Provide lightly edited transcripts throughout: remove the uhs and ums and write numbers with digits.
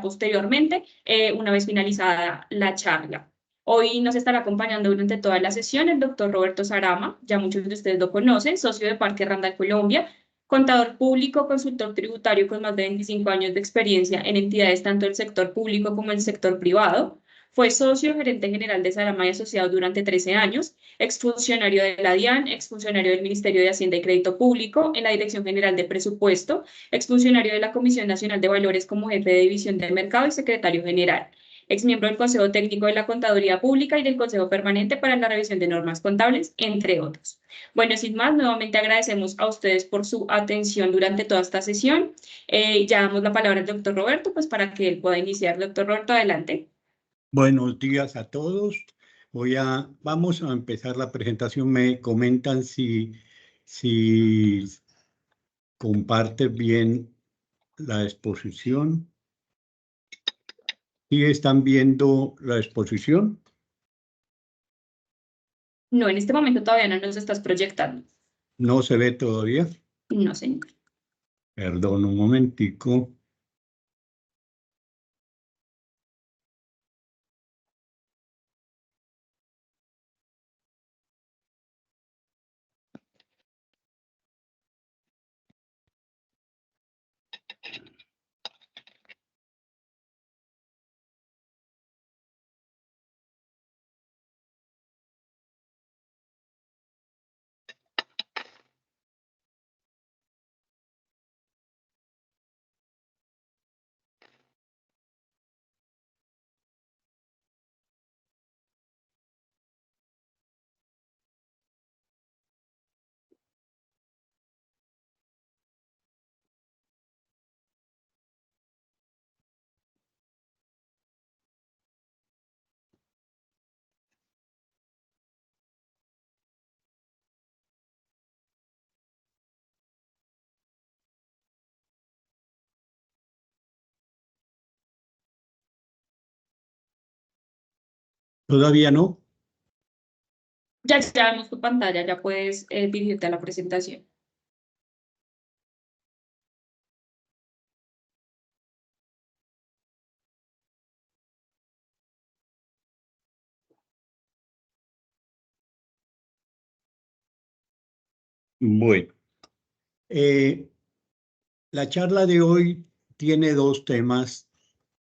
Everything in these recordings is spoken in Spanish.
posteriormente, una vez finalizada la charla. Hoy nos estará acompañando durante toda la sesión el doctor Roberto Sarama, ya muchos de ustedes lo conocen, socio de Parque Randall Colombia, contador público, consultor tributario con más de 25 años de experiencia en entidades tanto del sector público como el sector privado. Fue socio gerente general de Sarama y Asociados durante 13 años, exfuncionario de la DIAN, exfuncionario del Ministerio de Hacienda y Crédito Público en la Dirección General de Presupuesto, exfuncionario de la Comisión Nacional de Valores como jefe de División del Mercado y secretario general. Exmiembro del Consejo Técnico de la Contaduría Pública y del Consejo Permanente para la Revisión de Normas Contables, entre otros. Bueno, sin más, nuevamente agradecemos a ustedes por su atención durante toda esta sesión. Ya damos la palabra al doctor Roberto, pues para que él pueda iniciar. Doctor Roberto, adelante. Buenos días a todos. Vamos a empezar la presentación. Me comentan si comparten bien la exposición. ¿Sí están viendo la exposición? No, en este momento todavía no nos estás proyectando. ¿No se ve todavía? No, señor. Perdón, un momentico. ¿Todavía no? Ya vemos tu pantalla, ya puedes dirigirte a la presentación. Bueno, la charla de hoy tiene dos temas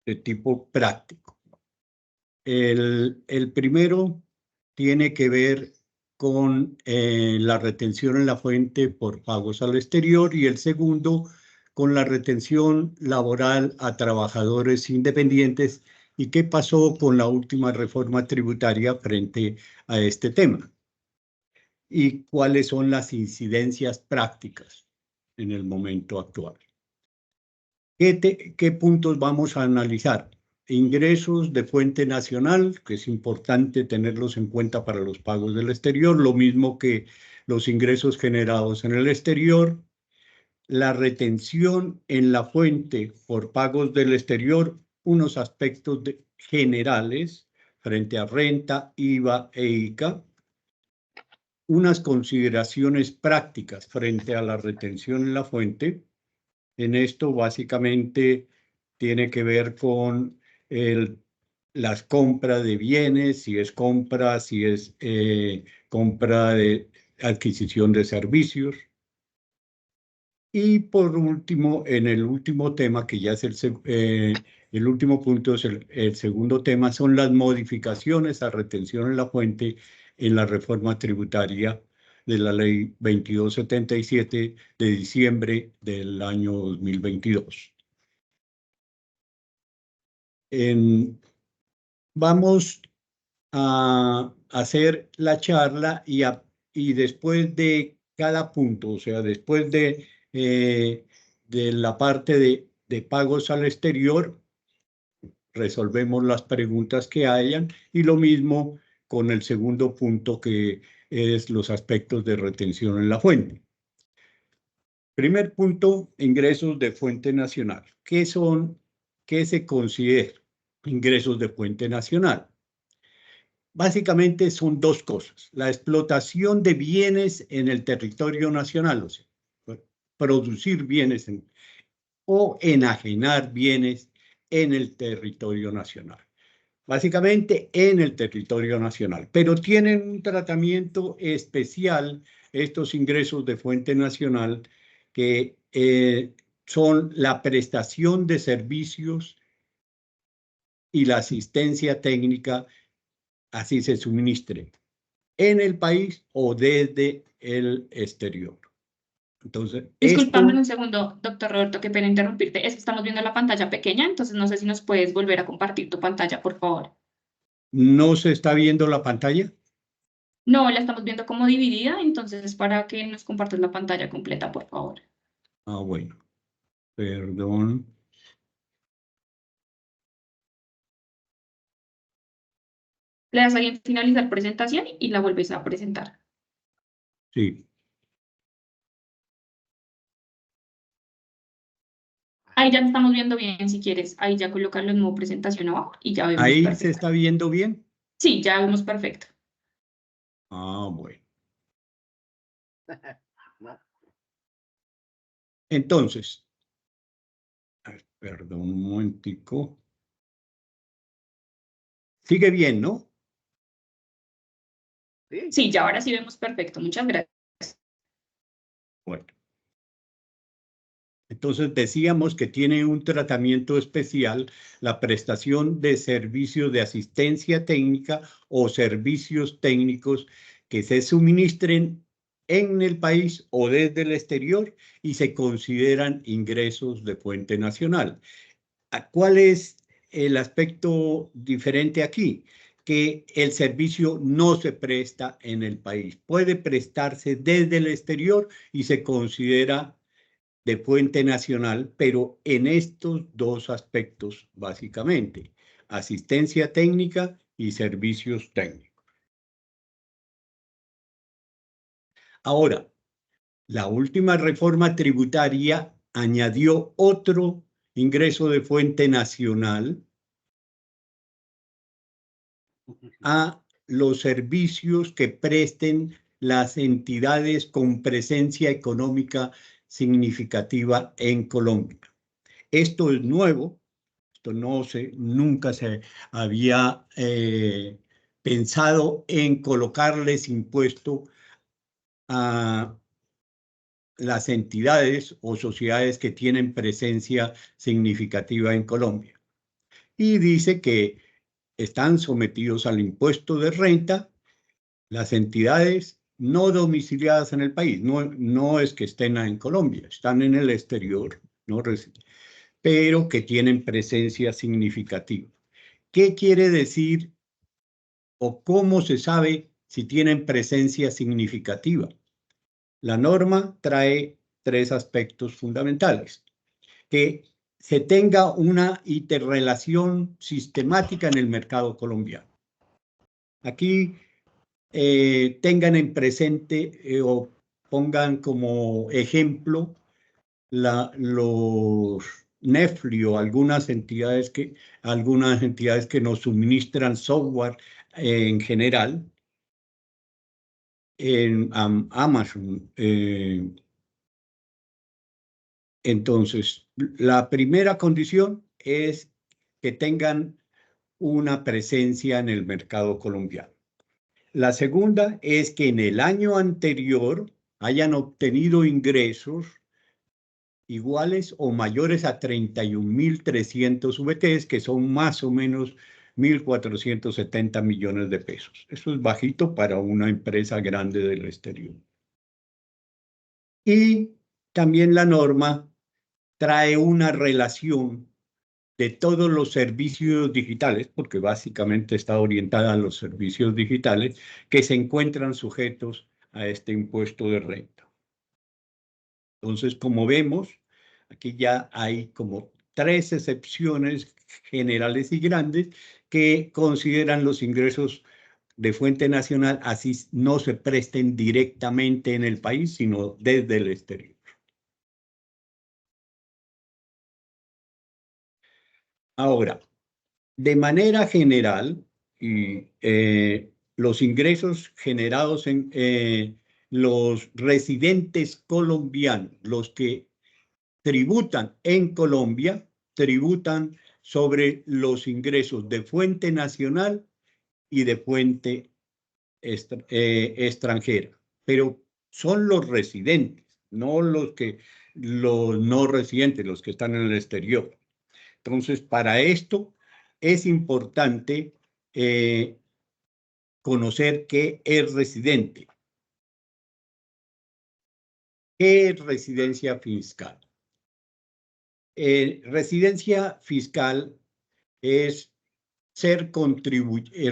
de tipo práctico. El primero tiene que ver con la retención en la fuente por pagos al exterior y el segundo con la retención laboral a trabajadores independientes y qué pasó con la última reforma tributaria frente a este tema y cuáles son las incidencias prácticas en el momento actual. ¿Qué puntos vamos a analizar? Ingresos de fuente nacional, que es importante tenerlos en cuenta para los pagos del exterior, lo mismo que los ingresos generados en el exterior, la retención en la fuente por pagos del exterior, unos aspectos generales frente a renta, IVA e ICA, unas consideraciones prácticas frente a la retención en la fuente. En esto básicamente tiene que ver con las compras de bienes, si es compra de adquisición de servicios. Y por último, en el último tema, que ya es el último punto, es el segundo tema, son las modificaciones a retención en la fuente en la reforma tributaria de la Ley 2277 de diciembre del año 2022. Vamos a hacer la charla y después de cada punto, o sea, después de la parte de pagos al exterior, resolvemos las preguntas que hayan y lo mismo con el segundo punto que es los aspectos de retención en la fuente. Primer punto, ingresos de fuente nacional. ¿Qué se considera ingresos de fuente nacional? Básicamente son dos cosas. La explotación de bienes en el territorio nacional, o sea, producir bienes o enajenar bienes en el territorio nacional. Básicamente en el territorio nacional, pero tienen un tratamiento especial estos ingresos de fuente nacional que son la prestación de servicios y la asistencia técnica, así se suministre en el país o desde el exterior. Entonces, Disculpame esto un segundo, doctor Roberto, qué pena interrumpirte. Es que estamos viendo la pantalla pequeña, entonces no sé si nos puedes volver a compartir tu pantalla, por favor. no se está viendo la pantalla. No, la estamos viendo como dividida, entonces es para que nos compartas la pantalla completa, por favor. Ah, bueno, perdón. Le das ahí en finalizar presentación y la vuelves a presentar. Sí, Ahí ya estamos viendo bien, si quieres. Ahí ya colocarlo en modo presentación abajo y ya vemos ahí se perfecto. está viendo bien. Sí, ya vemos perfecto. Ah, bueno. Entonces, perdón un momentico. Sigue bien, ¿no? Sí, ya ahora sí vemos perfecto. Muchas gracias. Bueno. Entonces decíamos que tiene un tratamiento especial la prestación de servicios de asistencia técnica o servicios técnicos que se suministren en el país o desde el exterior y se consideran ingresos de fuente nacional. ¿Cuál es el aspecto diferente aquí? Que el servicio no se presta en el país, puede prestarse desde el exterior y se considera de fuente nacional, pero en estos dos aspectos básicamente, asistencia técnica y servicios técnicos. Ahora, la última reforma tributaria añadió otro ingreso de fuente nacional a los servicios que presten las entidades con presencia económica significativa en Colombia. Esto es nuevo, esto nunca se había pensado en colocarles impuesto a las entidades o sociedades que tienen presencia significativa en Colombia. Y dice que están sometidos al impuesto de renta las entidades no domiciliadas en el país. No es que estén en Colombia, están en el exterior, no pero que tienen presencia significativa. ¿Qué quiere decir o cómo se sabe si tienen presencia significativa? La norma trae tres aspectos fundamentales. Que se tenga una interrelación sistemática en el mercado colombiano. Aquí tengan en presente o pongan como ejemplo los Neflio, algunas entidades que nos suministran software en general, en Amazon. Entonces, la primera condición es que tengan una presencia en el mercado colombiano. La segunda es que en el año anterior hayan obtenido ingresos iguales o mayores a 31.300 VTs, que son más o menos 1.470 millones de pesos. Eso es bajito para una empresa grande del exterior. Y también la norma trae una relación de todos los servicios digitales, porque básicamente está orientada a los servicios digitales que se encuentran sujetos a este impuesto de renta. Entonces, como vemos, aquí ya hay como tres excepciones generales y grandes que consideran los ingresos de fuente nacional, así no se presten directamente en el país, sino desde el exterior. Ahora, de manera general, y, los ingresos generados en los residentes colombianos, los que tributan en Colombia, tributan sobre los ingresos de fuente nacional y de fuente extranjera, pero son los residentes, no los no residentes, los que están en el exterior. Entonces, para esto es importante conocer qué es residente. ¿Qué es residencia fiscal? Residencia fiscal es ser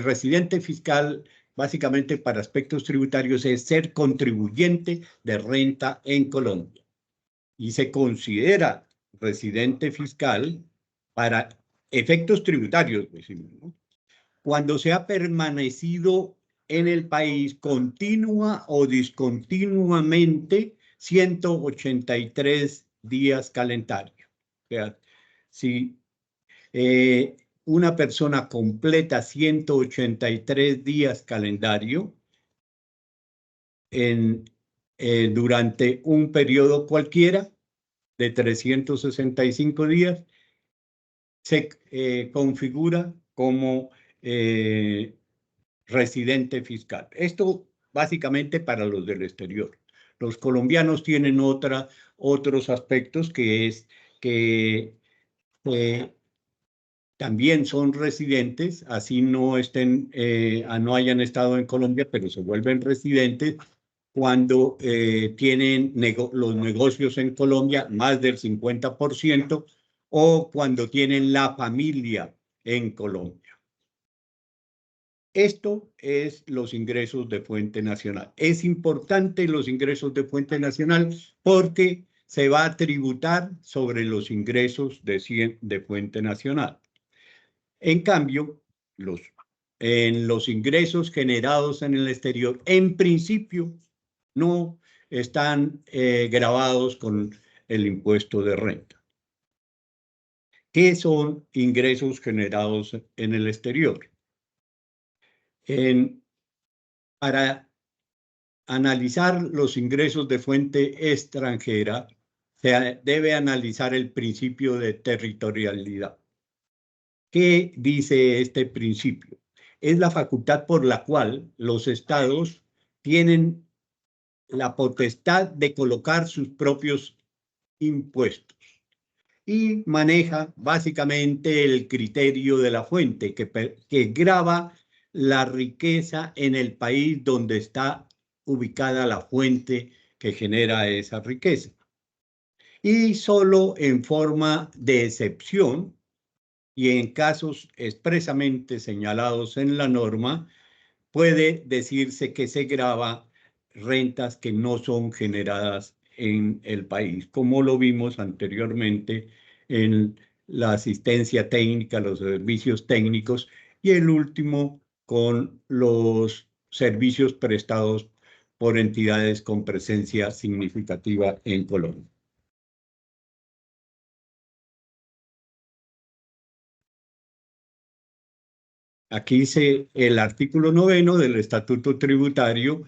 residente fiscal, básicamente para aspectos tributarios, es ser contribuyente de renta en Colombia. Y se considera residente fiscal para efectos tributarios, decimos, ¿no? Cuando se ha permanecido en el país continua o discontinuamente 183 días calendarios. O sea, si una persona completa 183 días calendario durante un periodo cualquiera de 365 días, se configura como residente fiscal. Esto básicamente para los del exterior. Los colombianos tienen otros aspectos que es que también son residentes, así no no hayan estado en Colombia, pero se vuelven residentes cuando tienen los negocios en Colombia, más del 50%, o cuando tienen la familia en Colombia. Esto es los ingresos de fuente nacional. Es importante los ingresos de fuente nacional porque se va a tributar sobre los ingresos de fuente nacional. En cambio, en los ingresos generados en el exterior, en principio, no están gravados con el impuesto de renta. ¿Qué son ingresos generados en el exterior? Para analizar los ingresos de fuente extranjera, se debe analizar el principio de territorialidad. ¿Qué dice este principio? Es la facultad por la cual los estados tienen la potestad de colocar sus propios impuestos y maneja básicamente el criterio de la fuente que grava la riqueza en el país donde está ubicada la fuente que genera esa riqueza. Y solo en forma de excepción y en casos expresamente señalados en la norma, puede decirse que se grava rentas que no son generadas en el país, como lo vimos anteriormente en la asistencia técnica, los servicios técnicos y el último con los servicios prestados por entidades con presencia significativa en Colombia. Aquí dice el artículo 9 del Estatuto Tributario,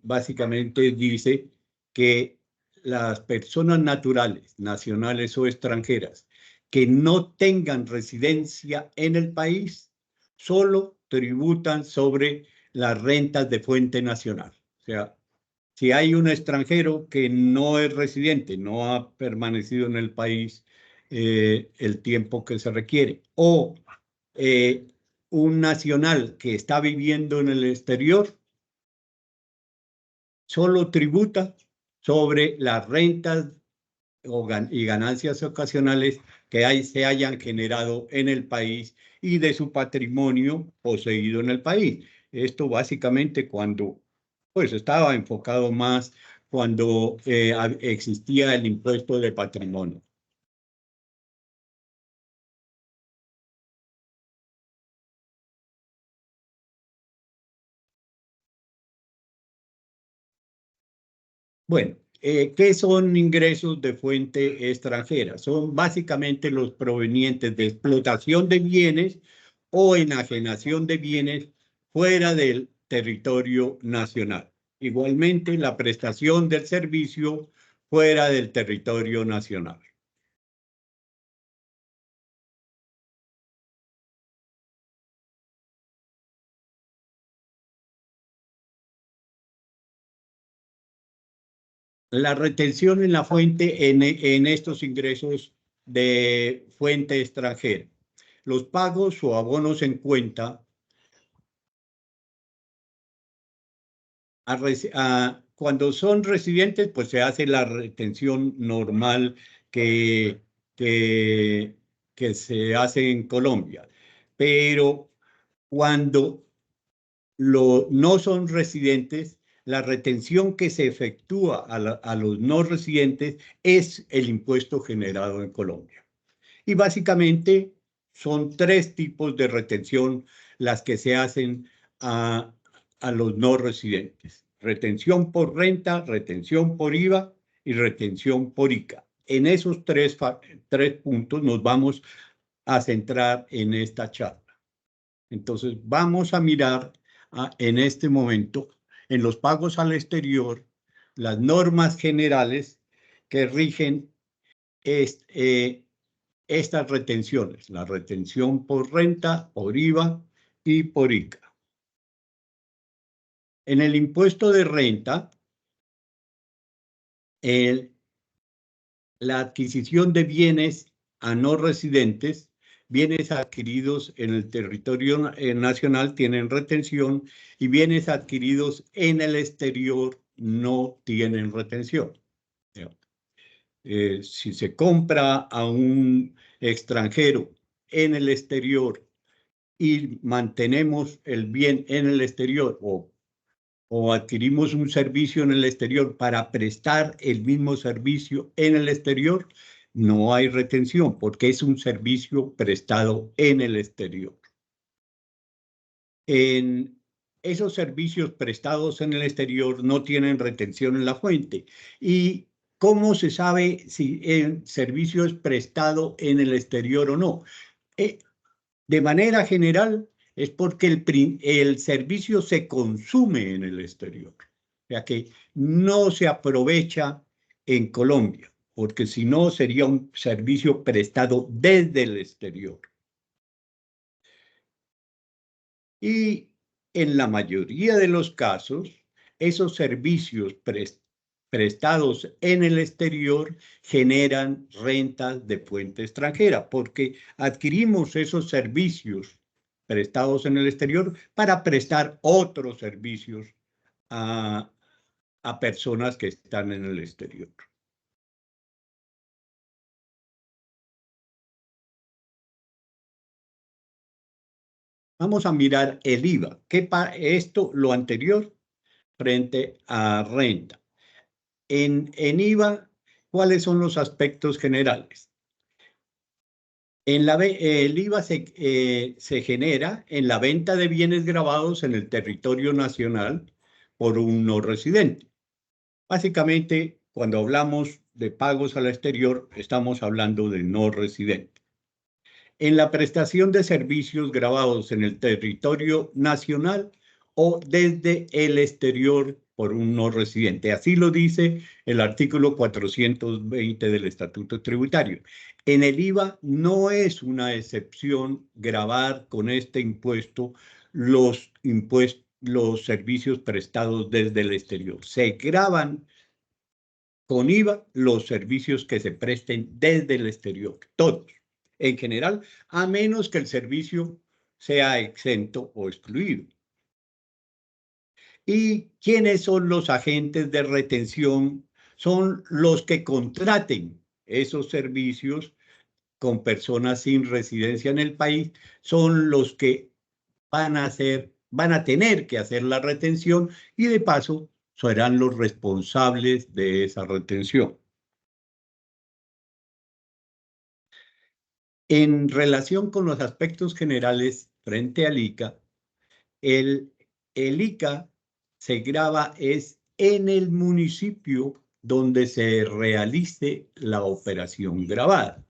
básicamente dice que las personas naturales, nacionales o extranjeras, que no tengan residencia en el país, solo tributan sobre las rentas de fuente nacional. O sea, si hay un extranjero que no es residente, no ha permanecido en el país el tiempo que se requiere, o un nacional que está viviendo en el exterior, solo tributa sobre las rentas y ganancias ocasionales que se hayan generado en el país y de su patrimonio poseído en el país. Esto básicamente cuando pues estaba enfocado más cuando existía el impuesto de patrimonio. Bueno, ¿qué son ingresos de fuente extranjera? Son básicamente los provenientes de explotación de bienes o enajenación de bienes fuera del territorio nacional. Igualmente, la prestación del servicio fuera del territorio nacional. la retención en la fuente en estos ingresos de fuente extranjera. Los pagos o abonos en cuenta cuando son residentes, pues se hace la retención normal que, que, que se hace en Colombia. Pero cuando no son residentes, la retención que se efectúa a los no residentes es el impuesto generado en Colombia. Y básicamente son tres tipos de retención las que se hacen a los no residentes. Retención por renta, retención por IVA y retención por ICA. En esos tres puntos nos vamos a centrar en esta charla. Entonces, vamos a mirar en este momento en los pagos al exterior las normas generales que rigen estas retenciones, la retención por renta, por IVA y por ICA. En el impuesto de renta, la adquisición de bienes a no residentes, bienes adquiridos en el territorio nacional tienen retención y bienes adquiridos en el exterior no tienen retención. Si se compra a un extranjero en el exterior y mantenemos el bien en el exterior o adquirimos un servicio en el exterior para prestar el mismo servicio en el exterior, no hay retención porque es un servicio prestado en el exterior. En esos servicios prestados en el exterior no tienen retención en la fuente. ¿Y cómo se sabe si el servicio es prestado en el exterior o no? De manera general, es porque el servicio se consume en el exterior. O sea que no se aprovecha en Colombia, porque si no sería un servicio prestado desde el exterior. Y en la mayoría de los casos, esos servicios prestados en el exterior generan rentas de fuente extranjera, porque adquirimos esos servicios prestados en el exterior para prestar otros servicios a personas que están en el exterior. Vamos a mirar el IVA. Lo anterior frente a renta. En IVA, ¿cuáles son los aspectos generales? El IVA se genera en la venta de bienes grabados en el territorio nacional por un no residente. Básicamente, cuando hablamos de pagos al exterior, estamos hablando de no residente. En la prestación de servicios grabados en el territorio nacional o desde el exterior por un no residente. Así lo dice el artículo 420 del Estatuto Tributario. En el IVA no es una excepción gravar con este impuesto los servicios prestados desde el exterior. Se graban con IVA los servicios que se presten desde el exterior, todos, en general, a menos que el servicio sea exento o excluido. ¿Y quiénes son los agentes de retención? Son los que contraten esos servicios con personas sin residencia en el país, son los que van a tener que hacer la retención y de paso serán los responsables de esa retención. En relación con los aspectos generales frente al ICA, el ICA se grava en el municipio donde se realice la operación gravada.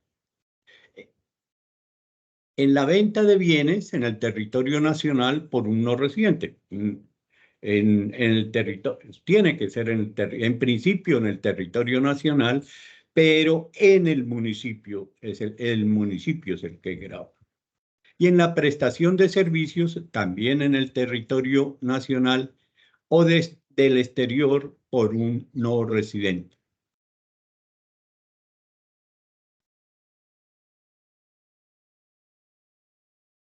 En la venta de bienes en el territorio nacional por un no residente. En el territorio, tiene que ser en principio en el territorio nacional, pero en el municipio, el municipio es el que grava. Y en la prestación de servicios, también en el territorio nacional o del exterior por un no residente.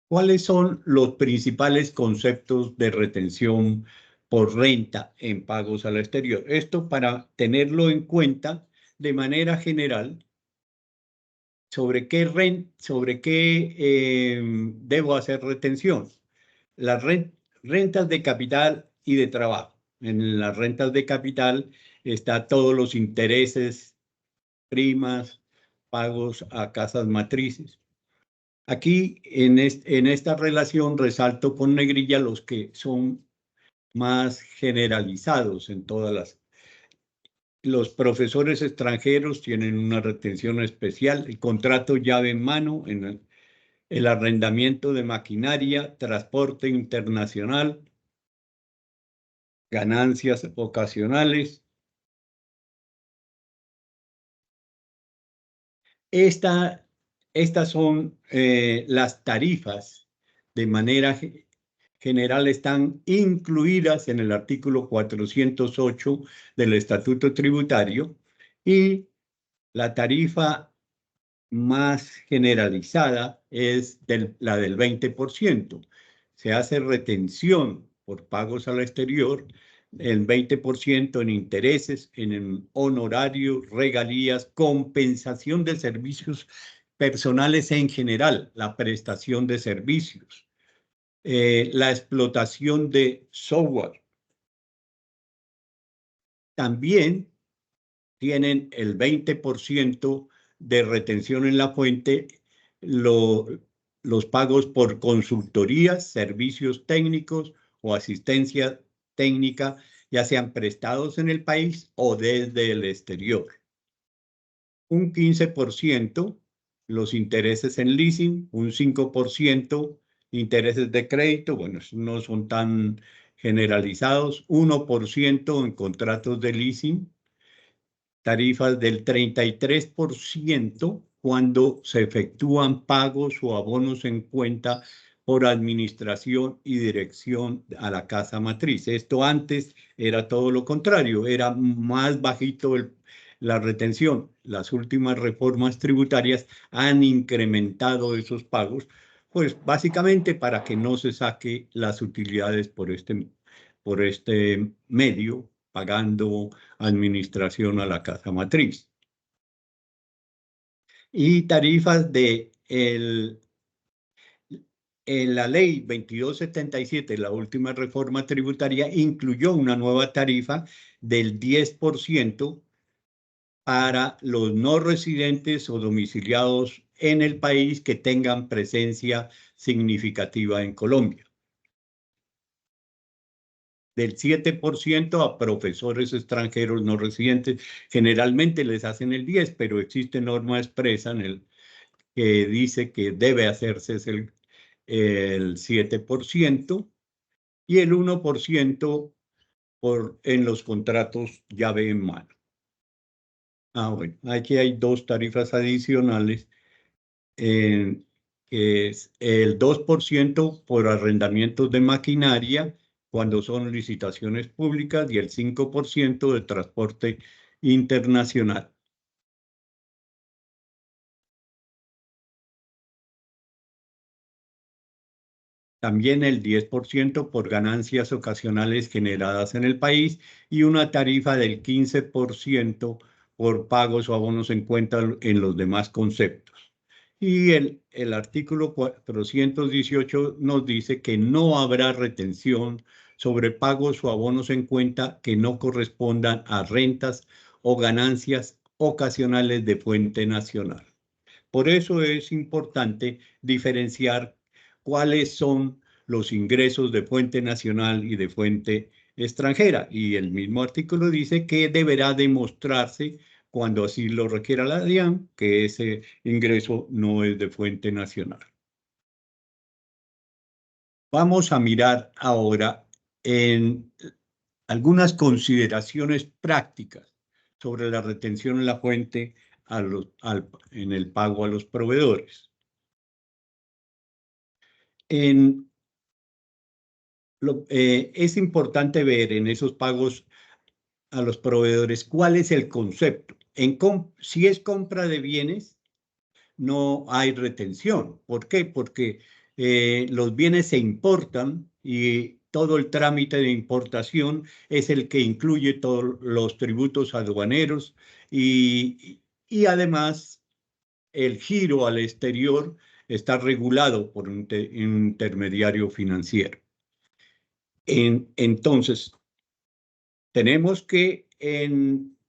¿Cuáles son los principales conceptos de retención por renta en pagos al exterior? Esto para tenerlo en cuenta de manera general sobre qué debo hacer retención. Las rentas de capital y de trabajo. En las rentas de capital está todos los intereses, primas, pagos a casas matrices. Aquí, en esta relación, resalto con negrilla los que son más generalizados en todas las. Los profesores extranjeros tienen una retención especial, el contrato llave en mano, en el arrendamiento de maquinaria, transporte internacional, ganancias ocasionales. Estas son las tarifas de manera general, están incluidas en el artículo 408 del Estatuto Tributario, y la tarifa más generalizada es la del 20%. Se hace retención por pagos al exterior, el 20% en intereses, en honorarios, regalías, compensación de servicios personales en general, la prestación de servicios, la explotación de software. También tienen el 20% de retención en la fuente los pagos por consultorías, servicios técnicos o asistencia técnica, ya sean prestados en el país o desde el exterior. Un 15% los intereses en leasing, un 5% intereses de crédito, bueno, no son tan generalizados, 1% en contratos de leasing, tarifas del 33% cuando se efectúan pagos o abonos en cuenta por administración y dirección a la casa matriz. Esto antes era todo lo contrario, era más bajito la retención. Las últimas reformas tributarias han incrementado esos pagos, pues básicamente para que no se saque las utilidades por este medio, pagando administración a la casa matriz. Y tarifas en la ley 2277, la última reforma tributaria, incluyó una nueva tarifa del 10% para los no residentes o domiciliados en el país que tengan presencia significativa en Colombia. Del 7% a profesores extranjeros no residentes. Generalmente les hacen el 10%, pero existe norma expresa que dice que debe hacerse el 7% y el 1% en los contratos llave en mano. Bueno, aquí hay dos tarifas adicionales, que es el 2% por arrendamientos de maquinaria cuando son licitaciones públicas y el 5% de transporte internacional. También el 10% por ganancias ocasionales generadas en el país y una tarifa del 15% por pagos o abonos en cuenta en los demás conceptos. Y el artículo 418 nos dice que no habrá retención sobre pagos o abonos en cuenta que no correspondan a rentas o ganancias ocasionales de fuente nacional. Por eso es importante diferenciar cuáles son los ingresos de fuente nacional y de fuente extranjera. Y el mismo artículo dice que deberá demostrarse, cuando así lo requiera la DIAN, que ese ingreso no es de fuente nacional. Vamos a mirar ahora en algunas consideraciones prácticas sobre la retención en la fuente en el pago a los proveedores. Es importante ver en esos pagos a los proveedores cuál es el concepto. Si es compra de bienes, no hay retención. ¿Por qué? Porque los bienes se importan y todo el trámite de importación es el que incluye todos los tributos aduaneros y además el giro al exterior está regulado por un intermediario financiero. Entonces, tenemos que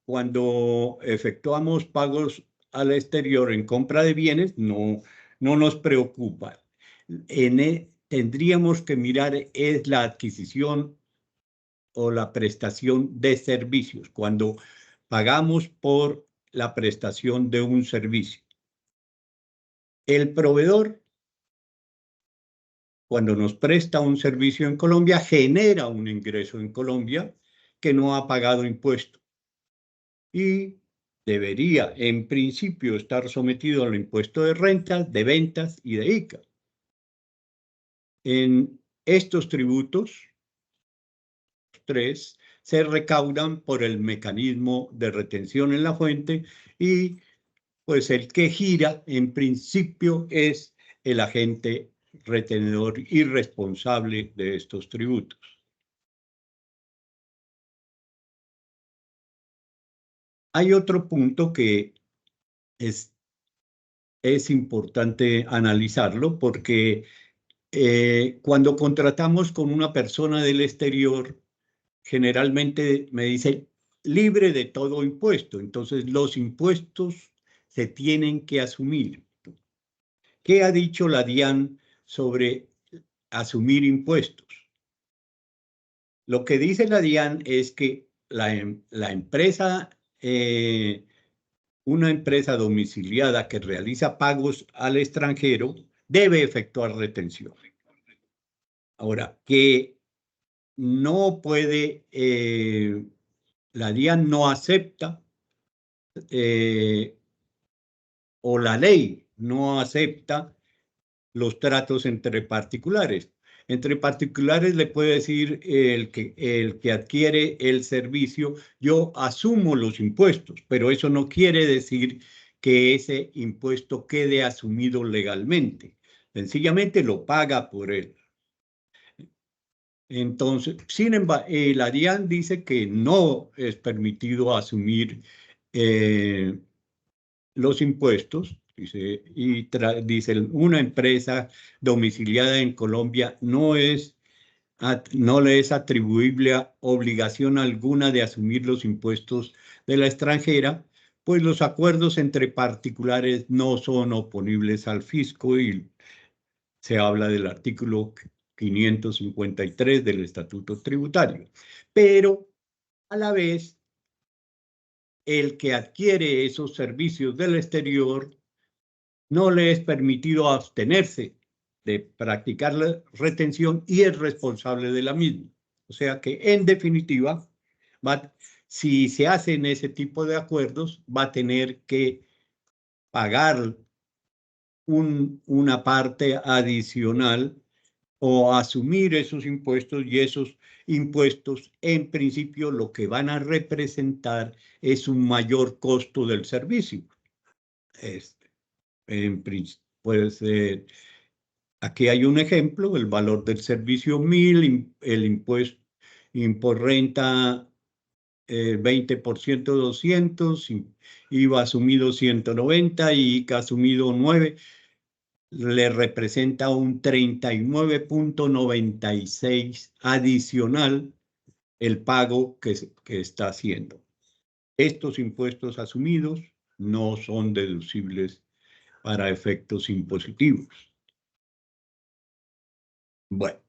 cuando efectuamos pagos al exterior en compra de bienes, no nos preocupa. Tendríamos que mirar es la adquisición o la prestación de servicios, cuando pagamos por la prestación de un servicio. El proveedor, cuando nos presta un servicio en Colombia, genera un ingreso en Colombia que no ha pagado impuestos y debería, en principio, estar sometido al impuesto de rentas, de ventas y de ICA. En estos tributos, tres, se recaudan por el mecanismo de retención en la fuente y pues el que gira, en principio, es el agente retenedor y responsable de estos tributos. Hay otro punto que es importante analizarlo porque cuando contratamos con una persona del exterior, generalmente me dice libre de todo impuesto. Entonces, los impuestos se tienen que asumir. ¿Qué ha dicho la DIAN sobre asumir impuestos? Lo que dice la DIAN es que la empresa, una empresa domiciliada que realiza pagos al extranjero, debe efectuar retención. Ahora, que no puede, la DIAN no acepta o la ley no acepta los tratos entre particulares. Entre particulares le puede decir el que adquiere el servicio, yo asumo los impuestos, pero eso no quiere decir que ese impuesto quede asumido legalmente. Sencillamente lo paga por él. Entonces, sin embargo, la DIAN dice que no es permitido asumir los impuestos, dice, dice, una empresa domiciliada en Colombia no le es atribuible obligación alguna de asumir los impuestos de la extranjera, pues los acuerdos entre particulares no son oponibles al fisco y se habla del artículo 553 del Estatuto Tributario. Pero a la vez, el que adquiere esos servicios del exterior no le es permitido abstenerse de practicar la retención y es responsable de la misma. O sea que, en definitiva, si se hacen ese tipo de acuerdos, va a tener que pagar una parte adicional o asumir esos impuestos, y esos impuestos en principio lo que van a representar es un mayor costo del servicio. Pues aquí hay un ejemplo, el valor del servicio 1000, el impuesto por renta 20% 200, IVA asumido 190 y ICA asumido 9, le representa un 39.96 adicional el pago que está haciendo. Estos impuestos asumidos no son deducibles para efectos impositivos. Bueno,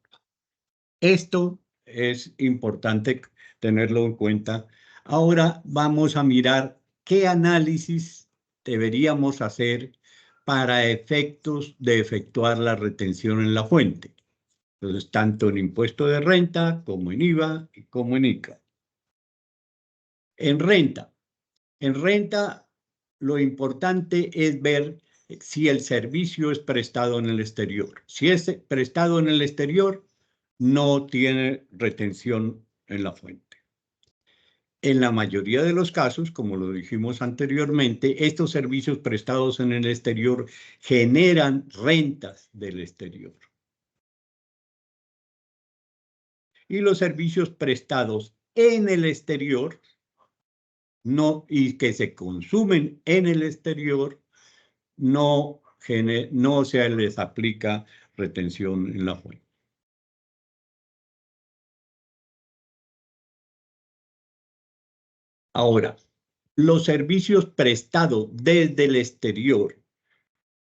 esto es importante tenerlo en cuenta. Ahora vamos a mirar qué análisis deberíamos hacer para efectos de efectuar la retención en la fuente. Entonces, tanto en impuesto de renta, como en IVA, y como en ICA. En renta, lo importante es ver si el servicio es prestado en el exterior. Si es prestado en el exterior, no tiene retención en la fuente. En la mayoría de los casos, como lo dijimos anteriormente, estos servicios prestados en el exterior generan rentas del exterior. Y los servicios prestados en el exterior y que se consumen en el exterior no se les aplica retención en la fuente. Ahora, los servicios prestados desde el exterior.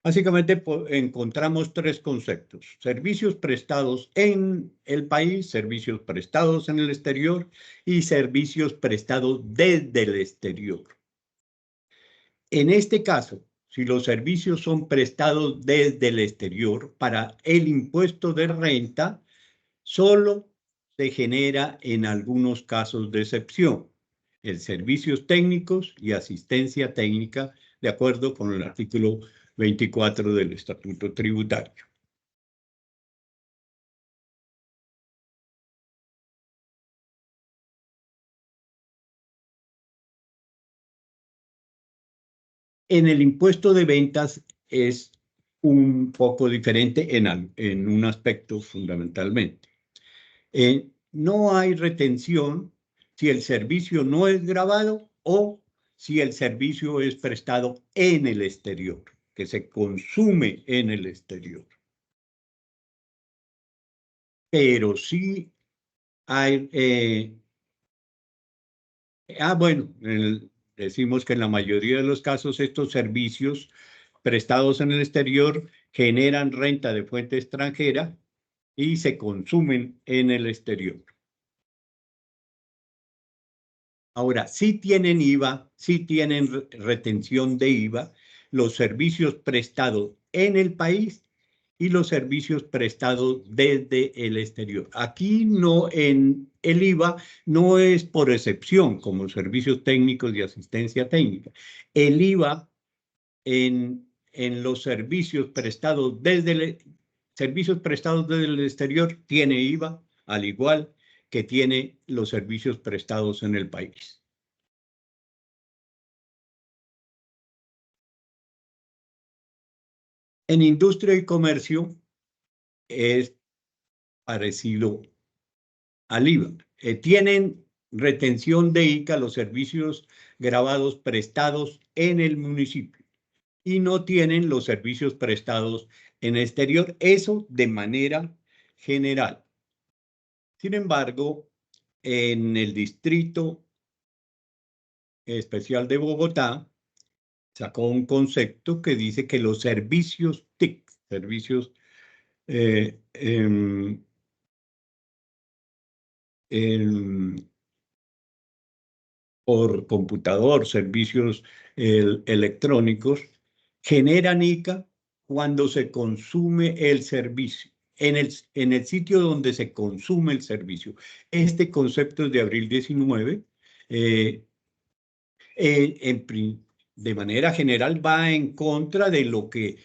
Básicamente encontramos tres conceptos: servicios prestados en el país, servicios prestados en el exterior y servicios prestados desde el exterior. En este caso, si los servicios son prestados desde el exterior, para el impuesto de renta solo se genera en algunos casos de excepción: en servicios técnicos y asistencia técnica, de acuerdo con el artículo 24 del Estatuto Tributario. En el impuesto de ventas es un poco diferente en un aspecto fundamentalmente. No hay retención si el servicio no es grabado o si el servicio es prestado en el exterior, que se consume en el exterior. Pero sí hay... bueno, decimos que en la mayoría de los casos estos servicios prestados en el exterior generan renta de fuente extranjera y se consumen en el exterior. Ahora, sí tienen IVA, sí tienen retención de IVA, los servicios prestados en el país y los servicios prestados desde el exterior. Aquí no, en el IVA no es por excepción, como servicios técnicos y asistencia técnica. El IVA en los servicios prestados desde el exterior tiene IVA, al igual que tiene los servicios prestados en el país. En industria y comercio es parecido al IVA. Tienen retención de ICA los servicios grabados prestados en el municipio y no tienen los servicios prestados en el exterior, eso de manera general. Sin embargo, en el Distrito Especial de Bogotá sacó un concepto que dice que los servicios TIC, servicios por computador, servicios electrónicos, generan ICA cuando se consume el servicio, en el sitio donde se consume el servicio. Este concepto es de abril 19. De manera general va en contra de lo que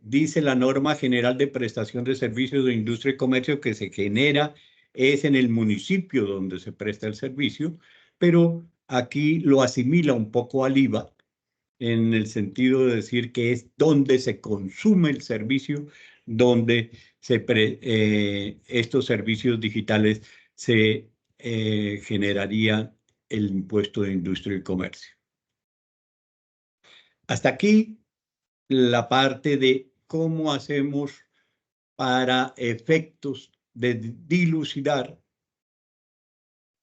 dice la norma general de prestación de servicios de industria y comercio, que se genera es en el municipio donde se presta el servicio, pero aquí lo asimila un poco al IVA, en el sentido de decir que es donde se consume el servicio, donde estos servicios digitales se generaría el impuesto de industria y comercio. Hasta aquí la parte de cómo hacemos para efectos de dilucidar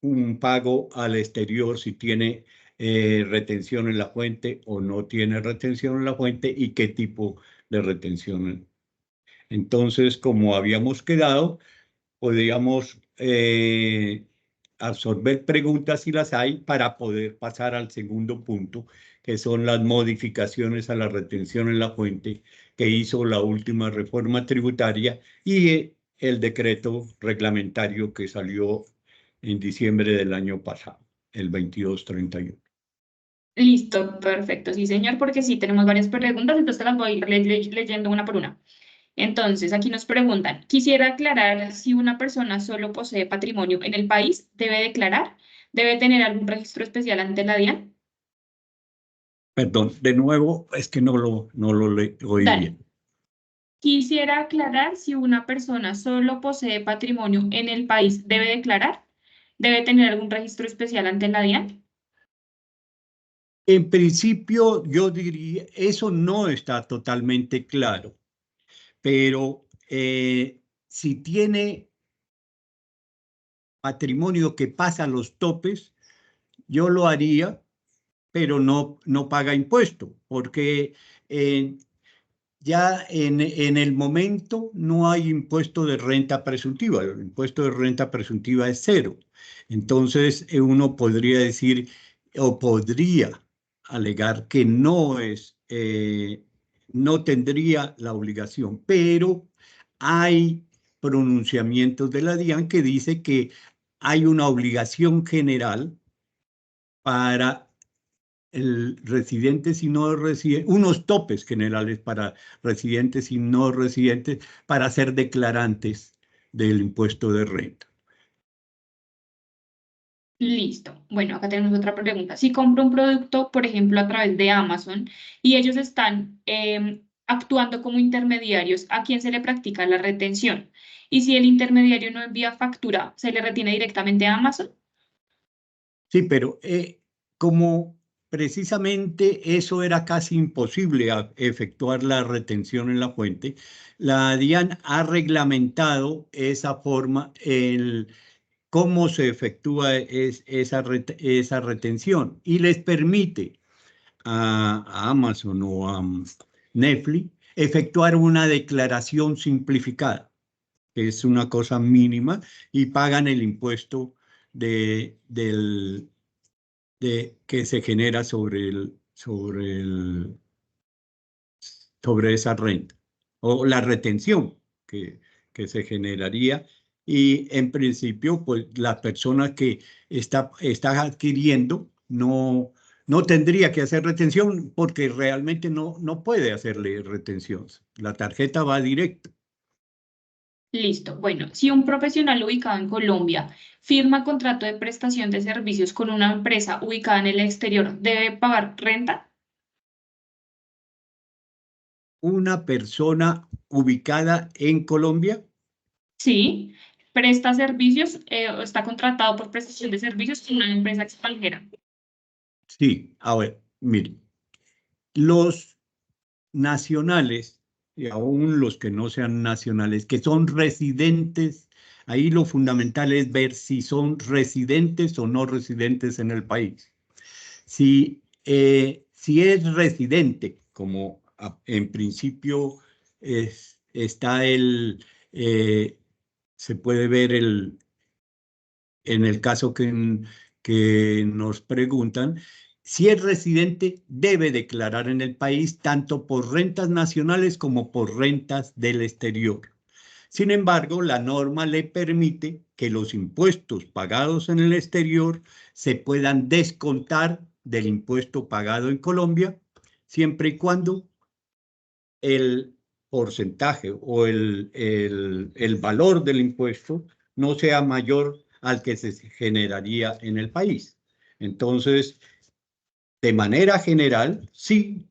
un pago al exterior, si tiene retención en la fuente o no tiene retención en la fuente y qué tipo de retención. Entonces, como habíamos quedado, podríamos absorber preguntas si las hay para poder pasar al segundo punto, que son las modificaciones a la retención en la fuente que hizo la última reforma tributaria y el decreto reglamentario que salió en diciembre del año pasado, el 2231. Listo, perfecto, sí, señor, porque sí tenemos varias preguntas, entonces te las voy a ir leyendo una por una. Entonces, aquí nos preguntan, quisiera aclarar si una persona solo posee patrimonio en el país, ¿debe declarar? ¿Debe tener algún registro especial ante la DIAN? Perdón, de nuevo, es que no lo oí Dale. bien. Quisiera aclarar si una persona solo posee patrimonio en el país, ¿debe declarar? ¿Debe tener algún registro especial ante la DIAN? En principio, yo diría, eso no está totalmente claro, pero si tiene patrimonio que pasa los topes, yo lo haría, pero no paga impuesto, porque eh, ya en el momento no hay impuesto de renta presuntiva, el impuesto de renta presuntiva es cero. Entonces uno podría decir o podría alegar que no tendría la obligación, pero hay pronunciamientos de la DIAN que dice que hay una obligación general para el residentes y no residentes, unos topes generales para residentes y no residentes para ser declarantes del impuesto de renta. Listo. Bueno, acá tenemos otra pregunta. Si compro un producto, por ejemplo, a través de Amazon y ellos están actuando como intermediarios, ¿a quién se le practica la retención? Y si el intermediario no envía factura, ¿se le retiene directamente a Amazon? Sí, pero como precisamente eso era casi imposible efectuar la retención en la fuente, la DIAN ha reglamentado esa forma, cómo se efectúa esa retención y les permite a Amazon o a Netflix efectuar una declaración simplificada, que es una cosa mínima, y pagan el impuesto que se genera sobre esa renta, o la retención que se generaría. Y en principio, pues la persona que está adquiriendo no tendría que hacer retención porque realmente no puede hacerle retención. La tarjeta va directo. Listo. Bueno, si un profesional ubicado en Colombia firma contrato de prestación de servicios con una empresa ubicada en el exterior, ¿debe pagar renta? Una persona ubicada en Colombia, Sí. Presta servicios, o está contratado por prestación de servicios con una empresa extranjera. sí. A ver, miren, los nacionales y aún los que no sean nacionales, que son residentes, ahí lo fundamental es ver si son residentes o no residentes en el país. Si es residente, como en principio está eh, se puede ver en el caso que nos preguntan, si es residente, debe declarar en el país tanto por rentas nacionales como por rentas del exterior. Sin embargo, la norma le permite que los impuestos pagados en el exterior se puedan descontar del impuesto pagado en Colombia, siempre y cuando el porcentaje o el valor del impuesto no sea mayor al que se generaría en el país. Entonces, de manera general, sí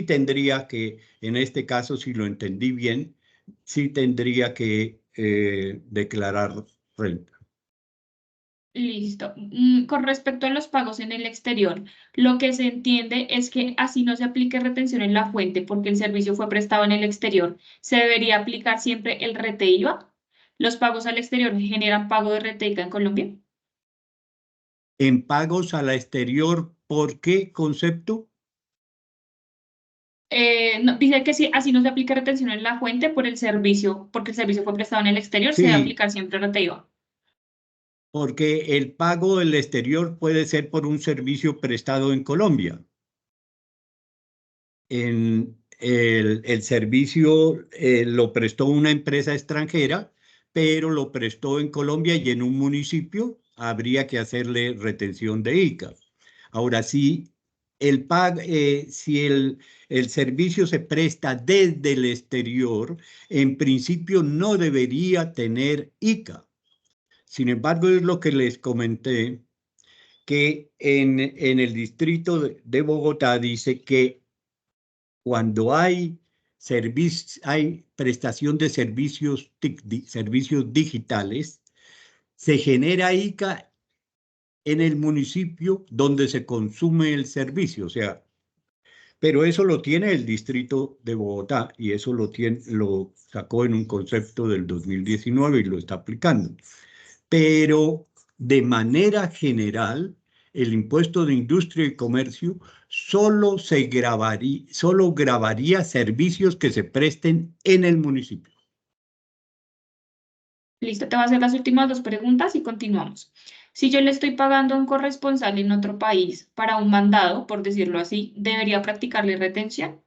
tendría que, en este caso, si lo entendí bien, sí tendría que declarar renta. Listo. Con respecto a los pagos en el exterior, lo que se entiende es que así no se aplique retención en la fuente porque el servicio fue prestado en el exterior. Se debería aplicar siempre el RT IVA. ¿Los pagos al exterior generan pago de RT IVA en Colombia? En pagos al exterior, ¿por qué concepto? Dice que si así no se aplica retención en la fuente por el servicio, porque el servicio fue prestado en el exterior, se debe Sí, aplicar siempre RT IVA. porque el pago del exterior puede ser por un servicio prestado en Colombia. El servicio lo prestó una empresa extranjera, pero lo prestó en Colombia y en un municipio habría que hacerle retención de ICA. Ahora, si el servicio se presta desde el exterior, en principio no debería tener ICA. Sin embargo, es lo que les comenté, que en el distrito de Bogotá dice que cuando hay prestación de servicios, servicios digitales, se genera ICA en el municipio donde se consume el servicio, o sea, pero eso lo tiene el distrito de Bogotá y eso lo sacó en un concepto del 2019 y lo está aplicando. Pero de manera general, el impuesto de industria y comercio solo gravaría servicios que se presten en el municipio. Listo, te voy a hacer las últimas dos preguntas y continuamos. Si yo le estoy pagando a un corresponsal en otro país para un mandado, por decirlo así, ¿debería practicarle retención?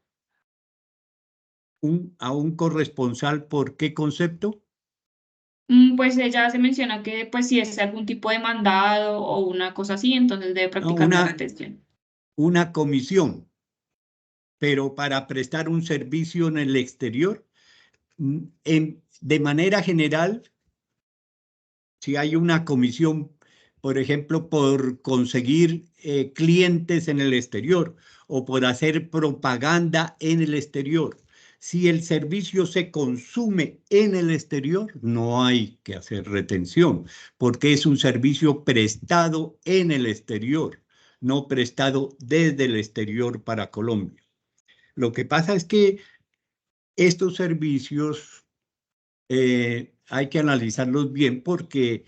A un corresponsal, ¿por qué concepto? Pues ella se menciona que pues si es algún tipo de mandado o una cosa así, entonces debe No, practicarle retención. una comisión, pero para prestar un servicio en el exterior, de manera general, si hay una comisión, por ejemplo, por conseguir clientes en el exterior o por hacer propaganda en el exterior. Si el servicio se consume en el exterior, no hay que hacer retención, porque es un servicio prestado en el exterior, no prestado desde el exterior para Colombia. Lo que pasa es que estos servicios hay que analizarlos bien porque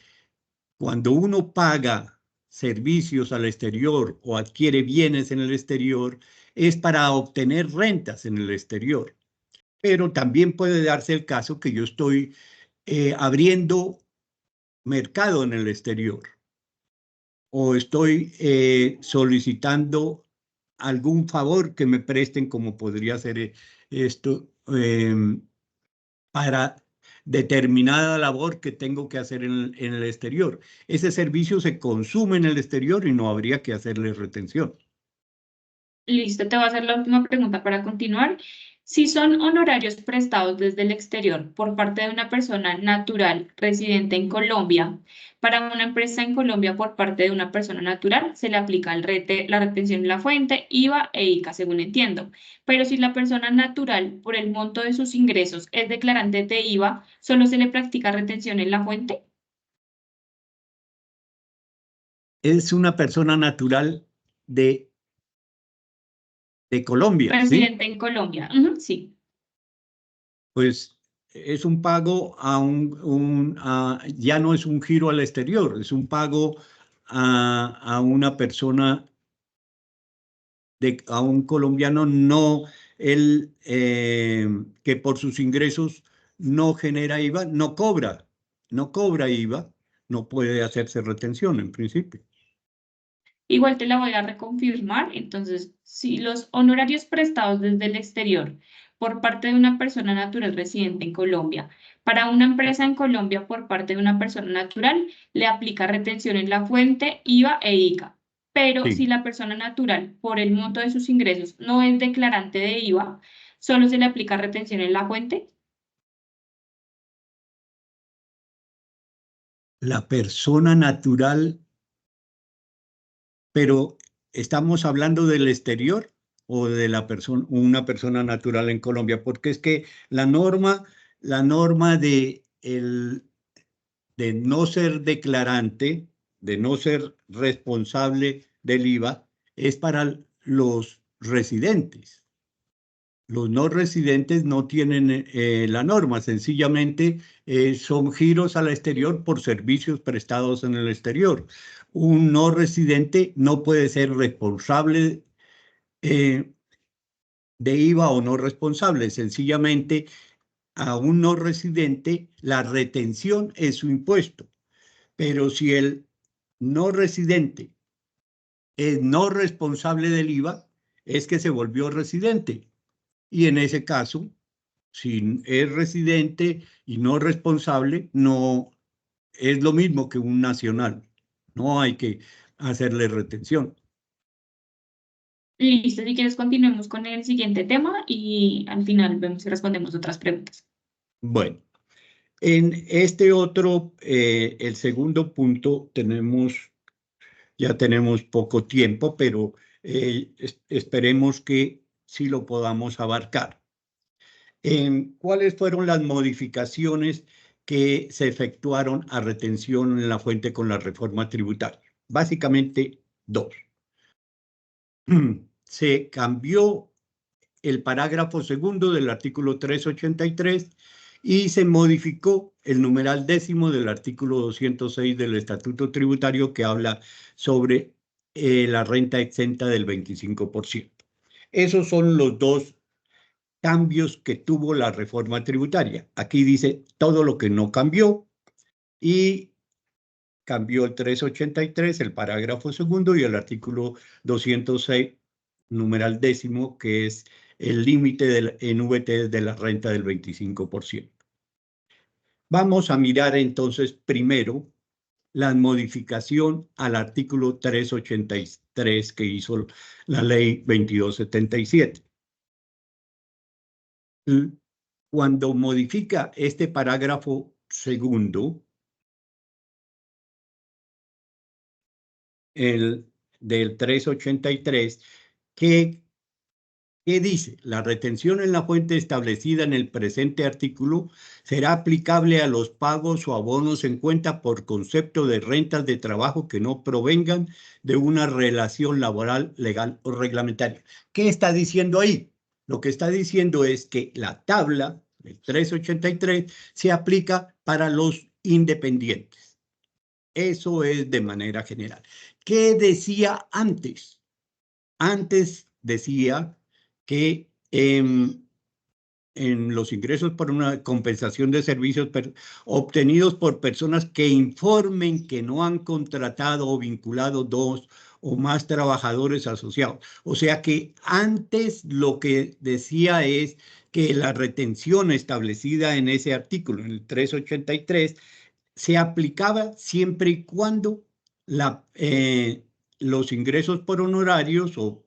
cuando uno paga servicios al exterior o adquiere bienes en el exterior, es para obtener rentas en el exterior. Pero también puede darse el caso que yo estoy abriendo mercado en el exterior o estoy solicitando algún favor que me presten, como podría ser esto, para determinada labor que tengo que hacer en el exterior. Ese servicio se consume en el exterior y no habría que hacerle retención. Listo, te voy a hacer la última pregunta para continuar. Si son honorarios prestados desde el exterior por parte de una persona natural residente en Colombia, para una empresa en Colombia por parte de una persona natural, se le aplica la retención en la fuente, IVA e ICA, según entiendo. Pero si la persona natural, por el monto de sus ingresos, es declarante de IVA, ¿solo se le practica retención en la fuente? Es una persona natural de, de Colombia, ¿sí? Residente en Colombia, ujú, sí. Pues es un pago ya no es un giro al exterior, es un pago a una persona, a un colombiano, no el que por sus ingresos no genera IVA, no cobra IVA, no puede hacerse retención en principio. Igual te la voy a reconfirmar. Entonces, si los honorarios prestados desde el exterior por parte de una persona natural residente en Colombia, para una empresa en Colombia por parte de una persona natural, le aplica retención en la fuente, IVA e ICA. Pero si Sí, la persona natural, por el monto de sus ingresos, no es declarante de IVA, solo se le aplica retención en la fuente. la persona natural, pero ¿estamos hablando del exterior o de una persona natural en Colombia? Porque es que la norma de no ser declarante, de no ser responsable del IVA, es para los residentes. Los no residentes no tienen la norma, sencillamente son giros al exterior por servicios prestados en el exterior. Un no residente no puede ser responsable eh, de IVA o no responsable, sencillamente a un no residente la retención es su impuesto. Pero si el no residente es no responsable del IVA, es que se volvió residente. Y en ese caso, si es residente y no responsable, no es lo mismo que un nacional. No hay que hacerle retención. Listo, si quieres continuemos con el siguiente tema y al final vemos si respondemos otras preguntas. Bueno, En este otro, el segundo punto, ya tenemos poco tiempo, pero esperemos que sí lo podamos abarcar. ¿Cuáles fueron las modificaciones que se efectuaron a retención en la fuente con la reforma tributaria? Básicamente dos. Se cambió el parágrafo segundo del artículo 383 y se modificó el numeral décimo del artículo 206 del Estatuto Tributario que habla sobre la renta exenta del 25%. Esos son los dos cambios que tuvo la reforma tributaria. Aquí dice todo lo que no cambió y cambió el 383, el parágrafo segundo y el artículo 206, numeral décimo, que es el límite en VT de la renta del 25%. Vamos a mirar entonces primero la modificación al artículo 383 que hizo la ley 2277. Cuando modifica este parágrafo segundo, el del 383, ¿qué dice? La retención en la fuente establecida en el presente artículo será aplicable a los pagos o abonos en cuenta por concepto de rentas de trabajo que no provengan de una relación laboral, legal o reglamentaria. ¿Qué está diciendo ahí? Lo que está diciendo es que la tabla del 383 se aplica para los independientes. Eso es de manera general. ¿Qué decía antes? Antes decía que en los ingresos por una compensación de servicios obtenidos por personas que informen que no han contratado o vinculado dos o más trabajadores asociados. O sea que antes lo que decía es que la retención establecida en ese artículo, en el 383, se aplicaba siempre y cuando los ingresos por honorarios o